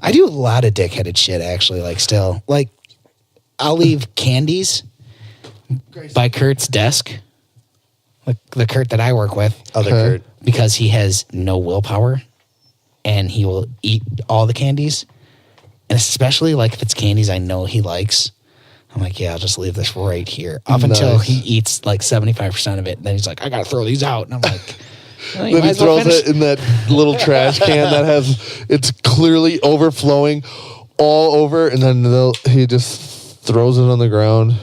I do a lot of dickheaded shit, actually, like, still. Like, I'll leave candies by Kurt's desk, like the Kurt that I work with. Other Kurt. Because he has no willpower, and he will eat all the candies. And especially, like, if it's candies I know he likes, I'm like, yeah, I'll just leave this right here. Up until he eats, like, 75% of it. And then he's like, I got to throw these out. And I'm like... Well, then he throws it in that little trash can that it's clearly overflowing all over, and then he just throws it on the ground,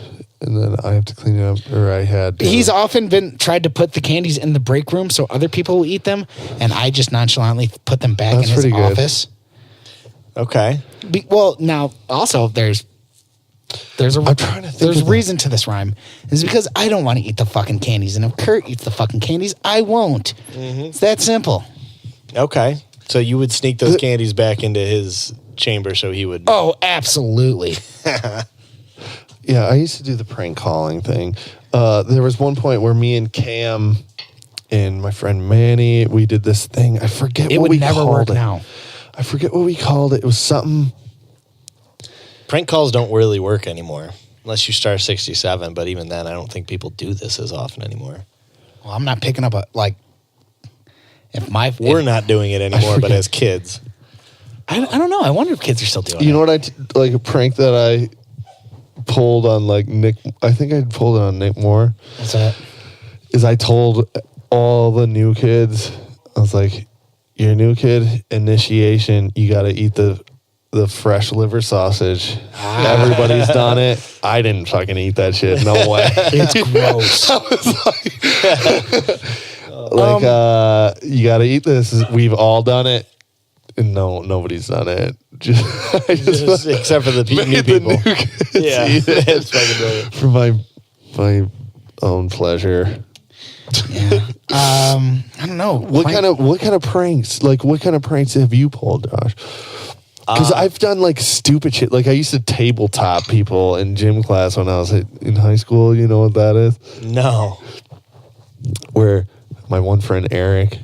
and then I have to clean it up, or I had to. He's often tried to put the candies in the break room so other people will eat them, and I just nonchalantly put them back in his office. Okay. Well, now, also, there's a reason to this rhyme. It's because I don't want to eat the fucking candies. And if Kurt eats the fucking candies, I won't. Mm-hmm. It's that simple. Okay. So you would sneak those candies back into his chamber so he would... Oh, absolutely. Yeah, I used to do the prank calling thing. There was one point where me and Cam and my friend Manny, we did this thing. I forget what we called it. It would never work now. I forget what we called it. It was something... Prank calls don't really work anymore, unless you start 67. But even then, I don't think people do this as often anymore. Well, I'm not picking up We're not doing it anymore, but as kids. I don't know. I wonder if kids are still doing it. You know what like a prank that I pulled on like Nick, I think I pulled it on Nick Moore. What's that? Is I told all the new kids, I was like, you're a new kid, initiation, you got to eat the fresh liver sausage. Everybody's done it. I didn't fucking eat that shit. No way. It's gross. I was like, you got to eat this. We've all done it. And no, nobody's done it. Just except for the new people. Yeah, it's fucking brilliant. For my own pleasure. Yeah. I don't know. What kind of pranks? Like, what kind of pranks have you pulled, Josh? Because I've done like stupid shit. Like I used to tabletop people in gym class when I was in high school. You know what that is? No. Where my one friend Eric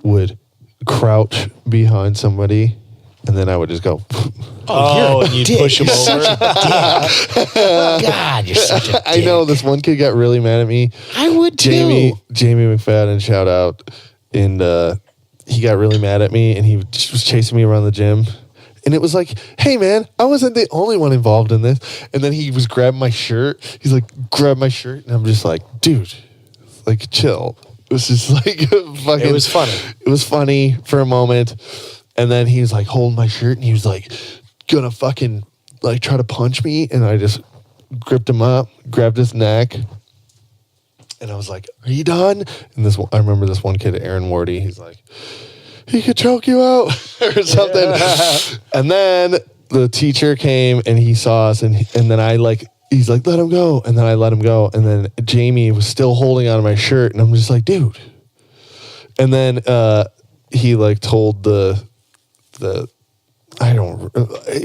would crouch behind somebody, and then I would just go. And you'd push him over. God, you're such a dick. I know this one kid got really mad at me. I would too. Jamie McFadden, shout out, and he got really mad at me, and he just was chasing me around the gym. And it was like, hey, man, I wasn't the only one involved in this. And then he was grabbing my shirt. He's like, grab my shirt. And I'm just like, dude, like, chill. It was just like fucking... It was funny. It was funny for a moment. And then he was like holding my shirt, and he was like gonna fucking like try to punch me. And I just gripped him up, grabbed his neck. And I was like, are you done? And I remember this one kid, Aaron Wardy, he's like, he could choke you out or something. Yeah. And then the teacher came and he saw us, and then he's like, let him go. And then I let him go. And then Jamie was still holding onto my shirt, and I'm just like, dude. And then he like told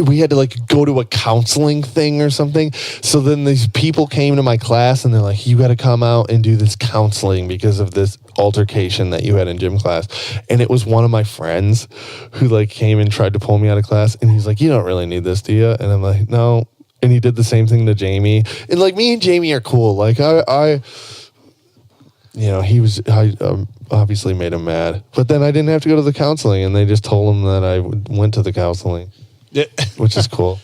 we had to like go to a counseling thing or something. So then these people came to my class, and they're like, you got to come out and do this counseling because of this altercation that you had in gym class. And it was one of my friends who like came and tried to pull me out of class, and he's like, you don't really need this, do you? And I'm like, no. And he did the same thing to Jamie. And like me and Jamie are cool. Like I obviously made him mad. But then I didn't have to go to the counseling, and they just told him that I went to the counseling, which is cool.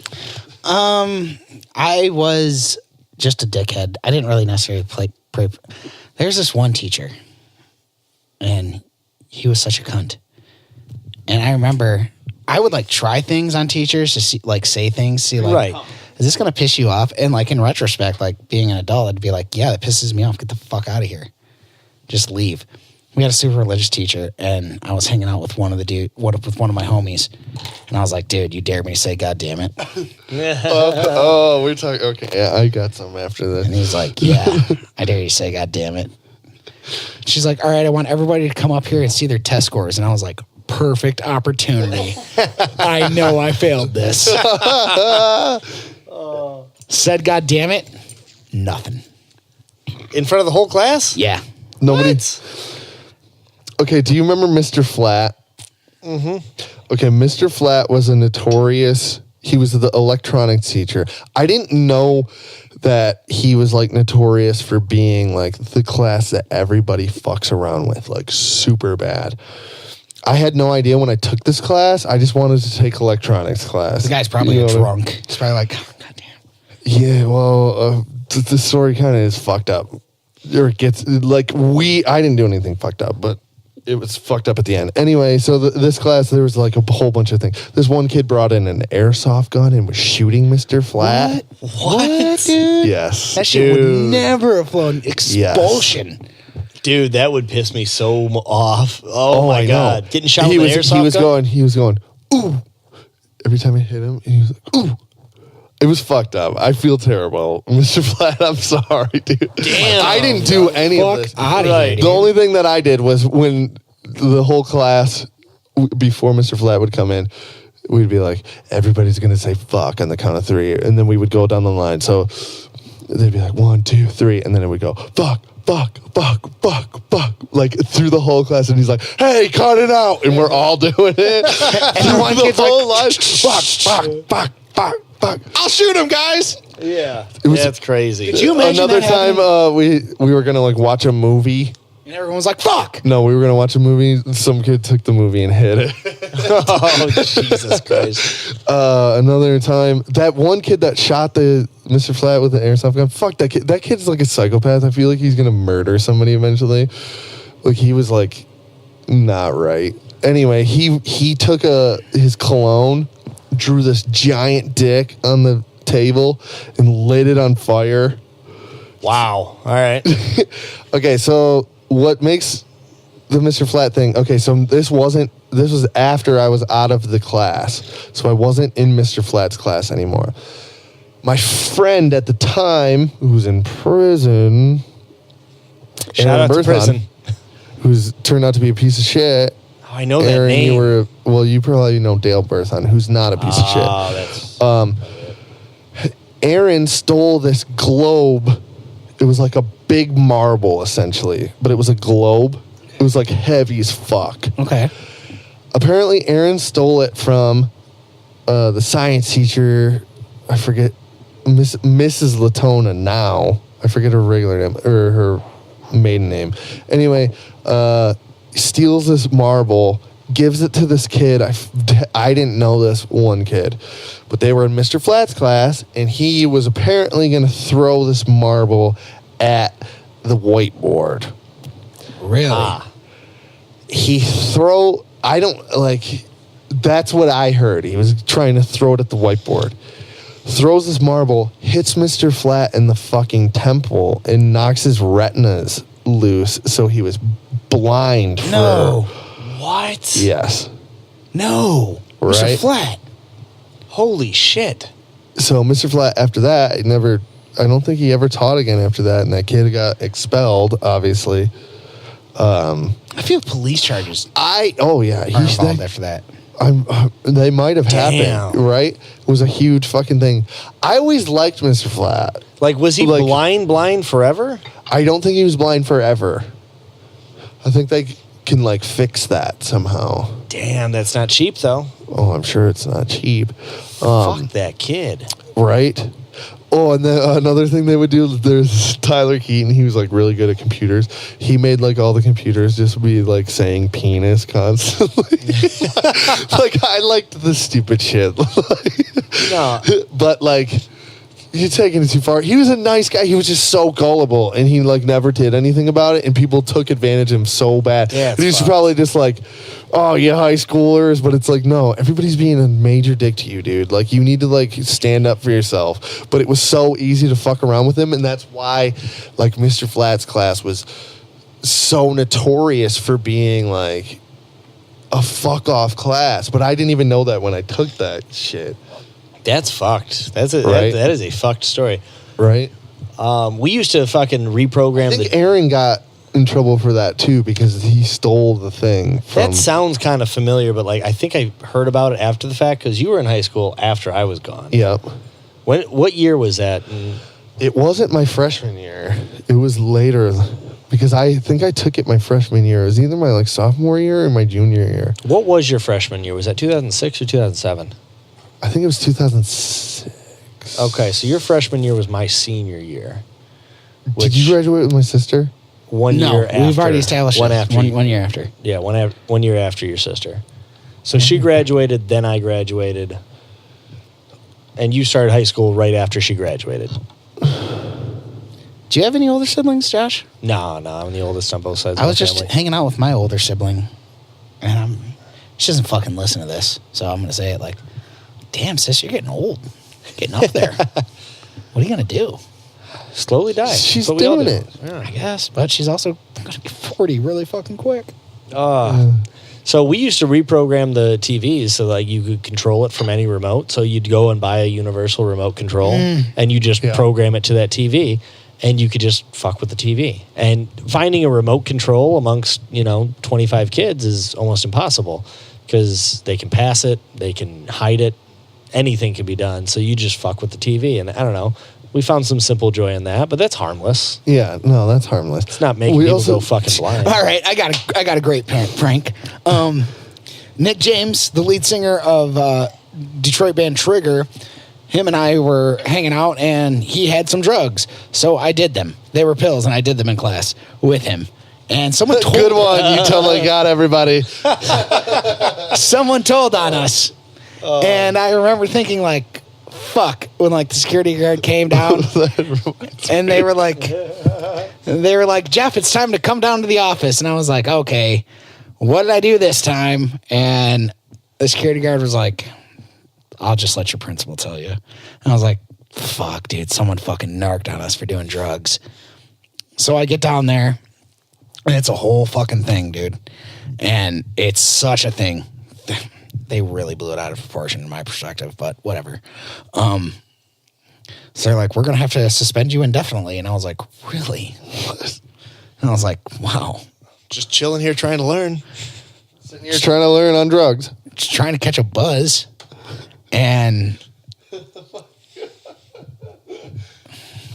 I was just a dickhead. I didn't really necessarily pray. There's this one teacher, and he was such a cunt. And I remember I would like try things on teachers to see, like say things, see like, right. Is this going to piss you off? And like in retrospect, like being an adult, I'd be like, yeah, that pisses me off. Get the fuck out of here. Just leave. We had a super religious teacher, and I was hanging out with one of my homies, and I was like, dude, you dare me to say God damn it? We're talking, okay, yeah, I got some after this. And he's like, yeah, I dare you to say God damn it. She's like, all right, I want everybody to come up here and see their test scores. And I was like, perfect opportunity. I know I failed this. Said God damn it, nothing. In front of the whole class? Yeah. Nobody. Okay, do you remember Mr. Flat? Mm-hmm. Okay, Mr. Flat was a notorious. He was the electronics teacher. I didn't know that he was like notorious for being like the class that everybody fucks around with, like super bad. I had no idea when I took this class. I just wanted to take electronics class. The guy's probably You know what I mean? drunk. He's probably like, God damn. Yeah, well, the story kind of is fucked up. Or it gets like I didn't do anything fucked up, but it was fucked up at the end. Anyway, so this class, there was like a whole bunch of things. This one kid brought in an airsoft gun and was shooting Mr. Flat. What, dude? Yes. That shit would Dude. never have flown. Expulsion. Dude, that would piss me so off. Oh, my I God. know. Getting shot with an airsoft gun? He was going, ooh. Every time I hit him, and he was like, ooh. It was fucked up. I feel terrible. Mr. Flat, I'm sorry, dude. Damn. I didn't do any of this. Outta Right. here, The dude. only thing that I did was when the whole class, before Mr. Flat would come in, we'd be like, everybody's going to say fuck on the count of 3. And then we would go down the line. So they'd be like, 1, 2, 3. And then it would go, fuck, fuck, fuck, fuck, fuck. Like through the whole class. And he's like, hey, cut it out. And we're all doing it. And one the kid's whole like, line, fuck, fuck, fuck, fuck, fuck. I'll shoot him, guys. Yeah. was- That's crazy. Did you imagine Another that time happening? we were going to like watch a movie. And everyone was like, fuck. No, we were going to watch a movie. Some kid took the movie and hit it. Oh, Jesus Christ. Another time, that one kid that shot the Mr. Flat with the airsoft gun, fuck that kid. That kid's like a psychopath. I feel like he's going to murder somebody eventually. Like he was like not right. Anyway, he took his cologne, drew this giant dick on the table and lit it on fire. Wow. All right. Okay, so what makes the Mr. Flat thing? Okay, so this was after I was out of the class. So I wasn't in Mr. Flat's class anymore. My friend at the time, who was in prison, Shout Aaron out to Berthon, prison. who's turned out to be a piece of shit. Oh, I know that Aaron, name. you probably know Dale Berthon, who's not a piece of shit. Oh, that's... Aaron stole this globe. It was like a big marble, essentially, but it was a globe. It was like heavy as fuck. Okay. Apparently, Aaron stole it from the science teacher. I forget, Mrs. Latona now. I forget her regular name or her maiden name. Anyway, steals this marble, gives it to this kid. I didn't know this one kid, but they were in Mr. Flat's class, and he was apparently going to throw this marble at the whiteboard. Really? That's what I heard. He was trying to throw it at the whiteboard. Throws this marble, hits Mr. Flat in the fucking temple, and knocks his retinas loose, so he was blind for... No. What? Yes. No. Right? Mr. Flat. Holy shit. So Mr. Flat, after that, I don't think he ever taught again after that, and that kid got expelled, obviously. I feel police charges Yeah. are involved after that. They might have Damn. happened, right? It was a huge fucking thing. I always liked Mr. Flat. Like, was he Like- blind forever? I don't think he was blind forever. I think they can like fix that somehow. Damn, that's not cheap, though. Oh, I'm sure it's not cheap. Fuck that kid. Right? Oh, and then another thing they would do, there's Tyler Keaton. He was like really good at computers. He made like all the computers just be like saying penis constantly. Like I liked the stupid shit. No. But like you're taking it too far. He was a nice guy. He was just so gullible, and he like never did anything about it. And people took advantage of him so bad. Yeah, it's He's fucked. probably just like, oh, you high schoolers. But it's like, no, everybody's being a major dick to you, dude. Like you need to like stand up for yourself. But it was so easy to fuck around with him, and that's why like Mr. Flat's class was so notorious for being like a fuck off class. But I didn't even know that when I took that shit. That's fucked. That is a fucked story. Right? We used to fucking reprogram I think Aaron got in trouble for that too because he stole the thing. That sounds kind of familiar, but like I think I heard about it after the fact because you were in high school after I was gone. Yep. What year was that? It wasn't my freshman year. It was later. because I think I took it my freshman year. It was either my sophomore year or my junior year. What was your freshman year? Was that 2006 or 2007? I think it was 2006. Okay, so your freshman year was my senior year. Did you graduate with my sister? 1 year after. We've already established one it. after. One year after. Yeah, 1 year after your sister. So she graduated, then I graduated, and you started high school right after she graduated. Do you have any older siblings, Josh? No, I'm the oldest on both sides of I my was just family. hanging out with my older sibling, and she doesn't fucking listen to this, so I'm gonna say it like, "Damn, sis, you're getting old, getting up there. What are you gonna do?" Slowly die. She's That's what we all doing do. it. Yeah. I guess, but she's also gonna be 40 really fucking quick. So we used to reprogram the TVs so like you could control it from any remote. So you'd go and buy a universal remote control and you just program it to that TV and you could just fuck with the TV. And finding a remote control amongst, 25 kids is almost impossible because they can pass it, they can hide it, anything can be done. So you just fuck with the TV. And I don't know, we found some simple joy in that, but that's harmless. Yeah, no, that's harmless. It's not making people go fucking blind. All right, I got a great prank. Nick James, the lead singer of Detroit band Trigger, him and I were hanging out, and he had some drugs, so I did them. They were pills, and I did them in class with him. And someone told Good one. You totally got everybody. someone told on us, and I remember thinking like, "Fuck!" When the security guard came down, and they were like, "Jeff, it's time to come down to the office." And I was like, "Okay, what did I do this time?" And the security guard was like, "I'll just let your principal tell you." And I was like, "Fuck, dude, someone fucking narked on us for doing drugs." So I get down there, and it's a whole fucking thing, dude. And it's such a thing. They really blew it out of proportion in my perspective, but whatever. So they're like, "We're going to have to suspend you indefinitely." And I was like, "Really?" And I was like, "Wow." Just chilling here trying to learn. Sitting here trying to learn on drugs. Just trying to catch a buzz. And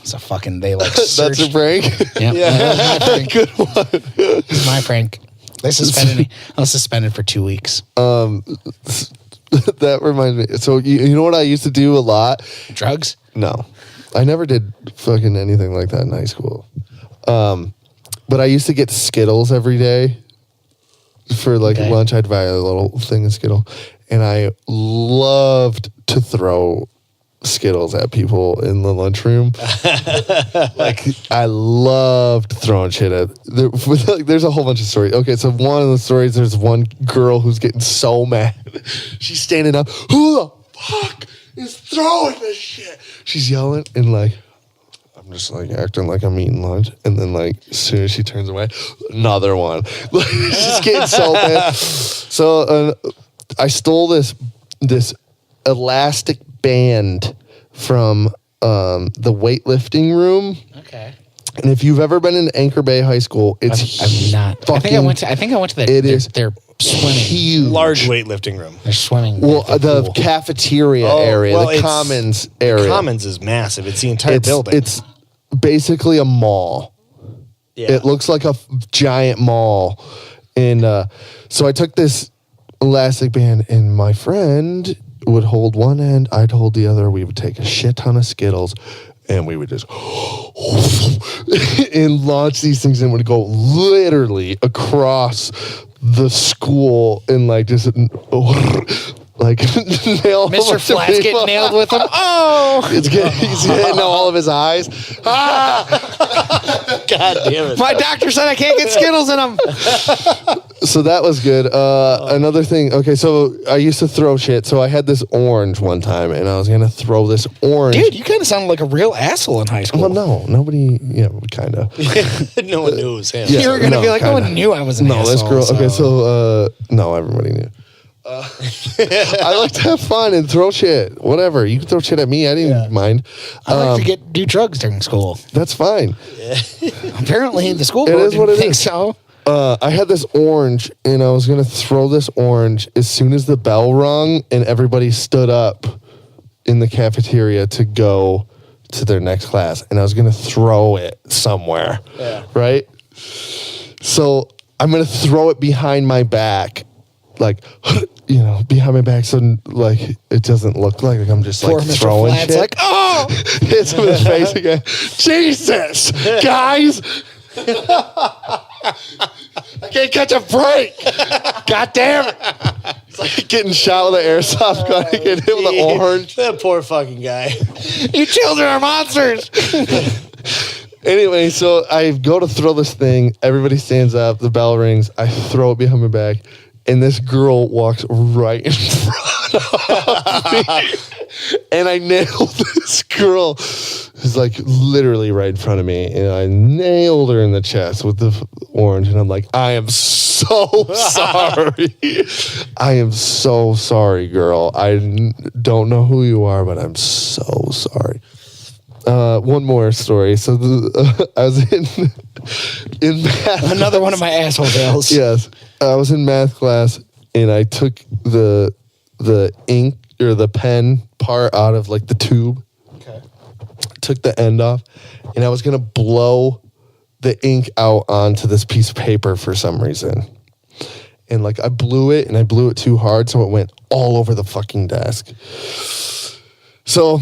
so fucking they That's a searched. prank. Yep, that was my prank. Good one. It was my prank. They suspended me. I was suspended for 2 weeks. That reminds me. So you know what I used to do a lot? Drugs? No, I never did fucking anything like that in high school. But I used to get Skittles every day for Okay. lunch. I'd buy a little thing of Skittle, and I loved to throw Skittles at people in the lunchroom. I loved throwing shit at. There's a whole bunch of stories. Okay, so one of the stories, there's one girl who's getting so mad. She's standing up. Who the fuck is throwing this shit? She's yelling and I'm just acting like I'm eating lunch, and then as soon as she turns away, another one. She's getting so mad. So I stole this elastic band from the weightlifting room. Okay. And if you've ever been in Anchor Bay High School, it's I'm not. I think I went to their. It is They're swimming. huge. Large weightlifting room. They're swimming. Well, at the pool. cafeteria area, the commons area. Commons is massive. It's the entire building. It's basically a mall. Yeah. It looks like a giant mall. And so I took this elastic band, and my friend would hold one end, I'd hold the other. We would take a shit ton of Skittles, and we would just and launch these things, and would go literally across the school and just nail Mr. Flat's getting nailed with them. Oh, He's hitting all of his eyes. God damn it. my doctor said I can't get Skittles in them. So that was good. Another thing. Okay, so I used to throw shit. So I had this orange one time, and I was gonna throw this orange. Dude, you kind of sounded like a real asshole in high school. Well, no, nobody. Yeah, kind of. No one knew it was him. Yeah. You were gonna no, be like, no kinda. one knew I was an No, asshole. this girl. Okay, so no, everybody knew. I like to have fun and throw shit. Whatever, you can throw shit at me. I didn't mind. I like to do drugs during school. That's fine. Apparently, the school It board is what didn't it think is. so. I had this orange, and I was gonna throw this orange as soon as the bell rung, and everybody stood up in the cafeteria to go to their next class, and I was gonna throw it somewhere. Yeah. Right. So I'm going to throw it behind my back, like, behind my back. So like, it doesn't look like I'm just Poor like Mr. throwing Flat's shit. like, oh! Hits him in his face again. Jesus, guys. I can't catch a break. God damn it. It's like getting shot with an airsoft gun. Get hit with an orange. That poor fucking guy. You children are monsters. Anyway, so I go to throw this thing. Everybody stands up. The bell rings. I throw it behind my back. And this girl walks right in front of me. And I nailed this girl who's like literally right in front of me. And I nailed her in the chest with the orange. And I'm like, I am so sorry. I am so sorry, girl. I don't know who you are, but I'm so sorry. One more story. So I was in math. Another one of my asshole tales. Yes, I was in math class and I took the ink or the pen part out of like the tube. Okay. Took the end off, and I was gonna blow the ink out onto this piece of paper for some reason. And like I blew it, and I blew it too hard, so it went all over the fucking desk. So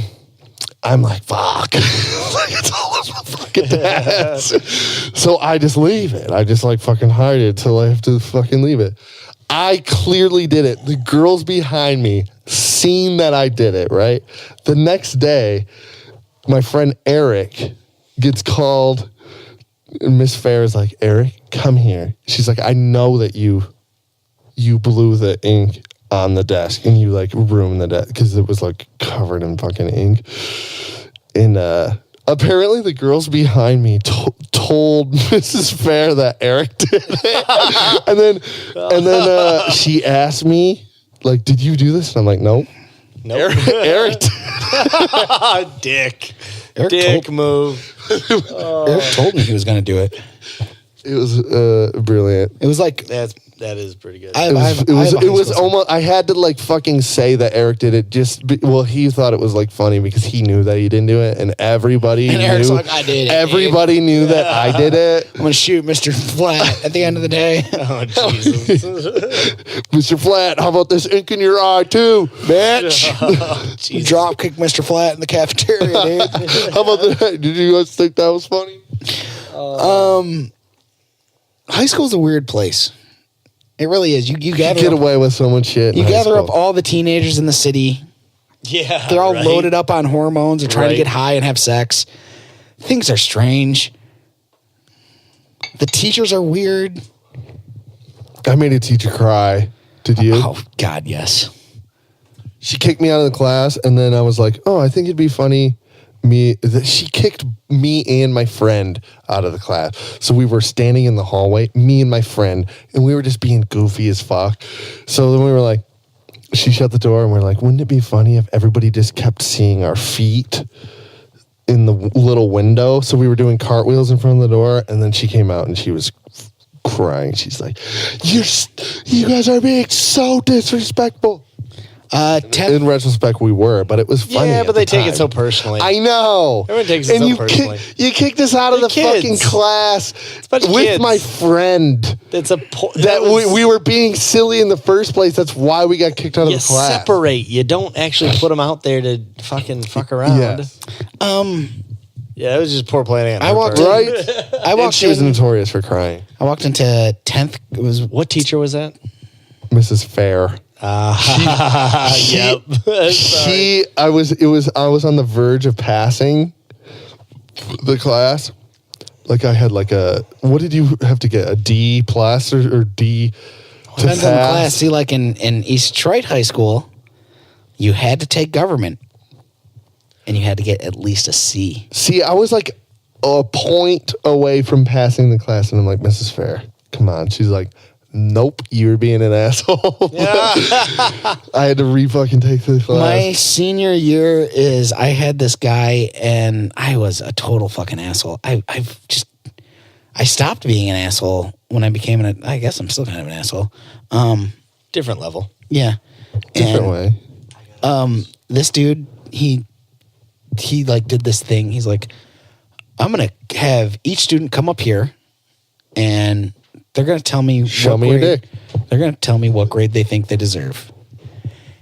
I'm like, fuck. Like it's all over the fucking desk. So I just leave it. I just like fucking hide it till I have to fucking leave it. I clearly did it. The girls behind me seen that I did it, right? The next day, my friend Eric gets called. And Miss Fair is like, Eric, come here. She's like, I know that you blew the ink on the desk and you like ruined the desk because it was like covered in fucking ink. And apparently the girls behind me told Mrs. Fair that Eric did it. and then she asked me, like, did you do this? And I'm like, nope. Eric did. Dick. Eric Move. Eric told me he was going to do it. It was brilliant. It was like That is pretty good. It was almost. I had to like fucking say that Eric did it. He thought it was like funny because he knew that he didn't do it, and everybody And knew. Eric's like, I did it. Everybody knew that I did it. I'm going to shoot Mr. Flat at the end of the day. Oh, Jesus. Mr. Flat, how about this ink in your eye too, bitch? Jesus. Drop kick Mr. Flat in the cafeteria, dude. How about that? Did you guys think that was funny? High school's a weird place. It really is. You gather Get up, away with so much shit. you gather up all the teenagers in the city. Yeah. They're all right. loaded up on hormones or trying to Right. get high and have sex. Things are strange. The teachers are weird. I made a teacher cry. Did you? Oh, God, yes. She kicked me out of the class, and then I was like, "Oh, I think it'd be funny." She kicked me and my friend out of the class. So we were standing in the hallway, me and my friend, and we were just being goofy as fuck. So then we were like, she shut the door, and we're like, "Wouldn't it be funny if everybody just kept seeing our feet in the little window?" So we were doing cartwheels in front of the door, and then she came out and she was crying. She's like, "You guys are being so disrespectful." In retrospect, we were, but it was funny. Yeah, at but they the take it time. so personally. I know. Everyone takes it and so you personally. You kicked us out of They're the kids. fucking class bunch of with kids. my friend. That's a We were being silly in the first place. That's why we got kicked out of You the class. separate. You don't actually put them out there to fucking fuck around. Yes. Yeah, it was just poor planning. On I her walked part. Right? I And walked she was in. notorious for crying. I walked into 10th. It was What teacher was that? Mrs. Fair. Yep. I was on the verge of passing the class. Like I had like what did you have to get? A D plus or D to depends on the class. pass? See, like in East Detroit High School, you had to take government, and you had to get at least a C. See, I was like a point away from passing the class, and I'm like, Mrs. Fair, come on. She's like, nope, you're being an asshole. I had to re-fucking take the class. My senior year I had this guy, and I was a total fucking asshole. I stopped being an asshole when I became I guess I'm still kind of an asshole. Different level. Yeah. Different way. This dude, he like did this thing. He's like, I'm going to have each student come up here, and they're going to tell me Show me your dick. They're going to tell me what grade they think they deserve.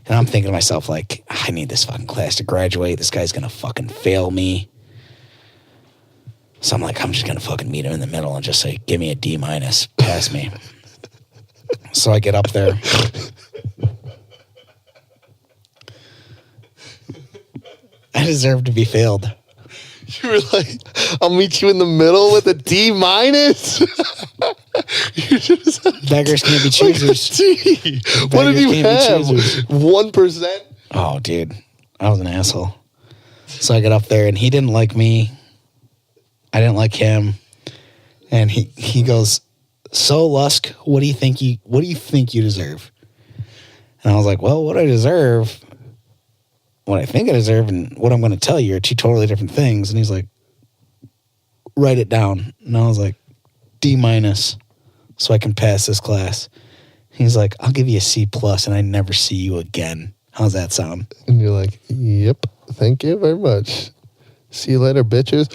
And I'm thinking to myself, like, I need this fucking class to graduate. This guy's going to fucking fail me. So I'm like, I'm just going to fucking meet him in the middle and just say, give me a D-, pass me. So I get up there. I deserve to be failed. You were like, I'll meet you in the middle with a D-. You just Beggars can't be choosers. D. What did Beggars you can't be have? choosers. 1%? Oh, dude. I was an asshole. So I get up there, and he didn't like me. I didn't like him. And he goes, so, Lusk, what do you think you deserve? And I was like, well, what I deserve, what I think I deserve, and what I'm going to tell you are two totally different things. And he's like, write it down. And I was like, D- so I can pass this class. He's like, I'll give you a C+, and I never see you again. How's that sound? And you're like, yep, thank you very much. See you later, bitches.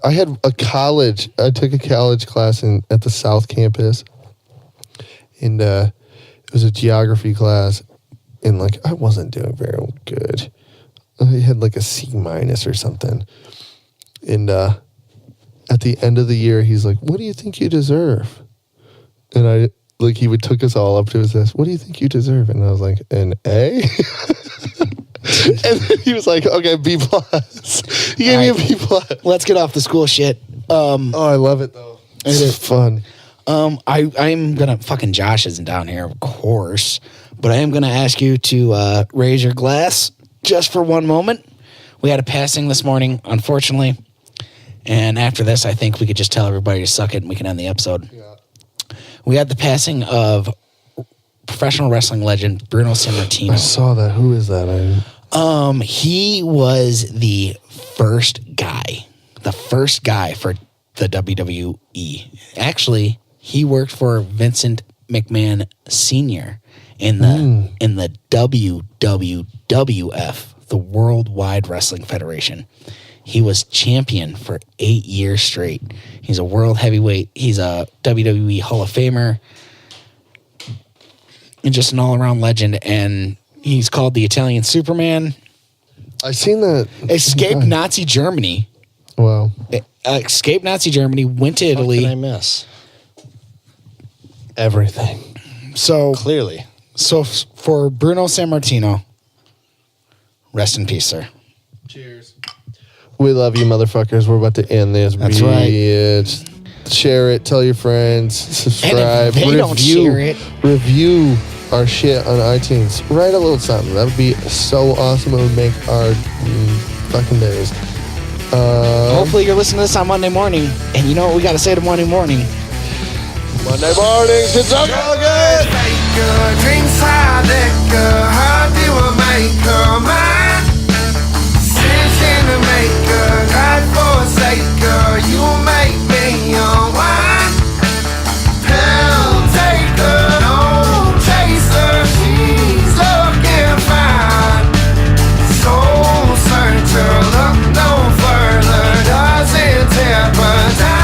I had I took a college class at the South Campus. And it was a geography class. And like, I wasn't doing very good. I had like a C- or something. And at the end of the year, he's like, what do you think you deserve? And he took us all up to his desk. What do you think you deserve? And I was like, an A? And then he was like, okay, B+. He gave me a B+. Let's get off the school shit. Oh, I love it though. It's fun. I'm gonna fucking Josh isn't down here, of course, but I am gonna ask you to raise your glass just for one moment. We had a passing this morning, unfortunately, and after this, I think we could just tell everybody to suck it and we can end the episode. Yeah. We had the passing of professional wrestling legend Bruno Sammartino. I saw that. Who is that? He was the first guy for the WWE. Actually, he worked for Vincent McMahon Sr. in the WWF, the Worldwide Wrestling Federation. He was champion for 8 years straight. He's a world heavyweight. He's a WWE Hall of Famer. And just an all-around legend. And he's called the Italian Superman. I seen that. Escaped Nazi Germany. Wow. Escaped Nazi Germany, went to Italy. What did I miss? Everything. So Clearly. So for Bruno Sammartino, rest in peace, sir. Cheers. We love you, motherfuckers. We're about to end this. That's right. Share it. Tell your friends. Subscribe. And if they don't share it, review our shit on iTunes. Write a little something. That would be so awesome. It would make our fucking days. Hopefully you're listening to this on Monday morning, and you know what we got to say to Monday morning. Monday mornings, it's all good. Drinks high liquor, how do I make her mine? Sins in the maker, God forsaker, you make me unwind. Pill taker, no chaser, she's looking fine. Soul searcher, look no further, doesn't tip her down.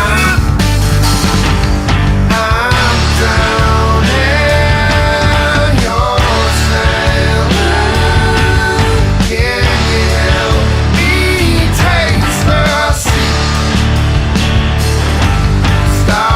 Stop.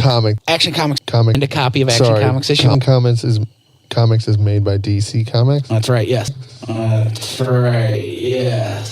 Comic. Action Comics. Comic. And a copy of Action Sorry, Comics issue. Comics is made by DC Comics. That's right. Yes. That's right. Yes.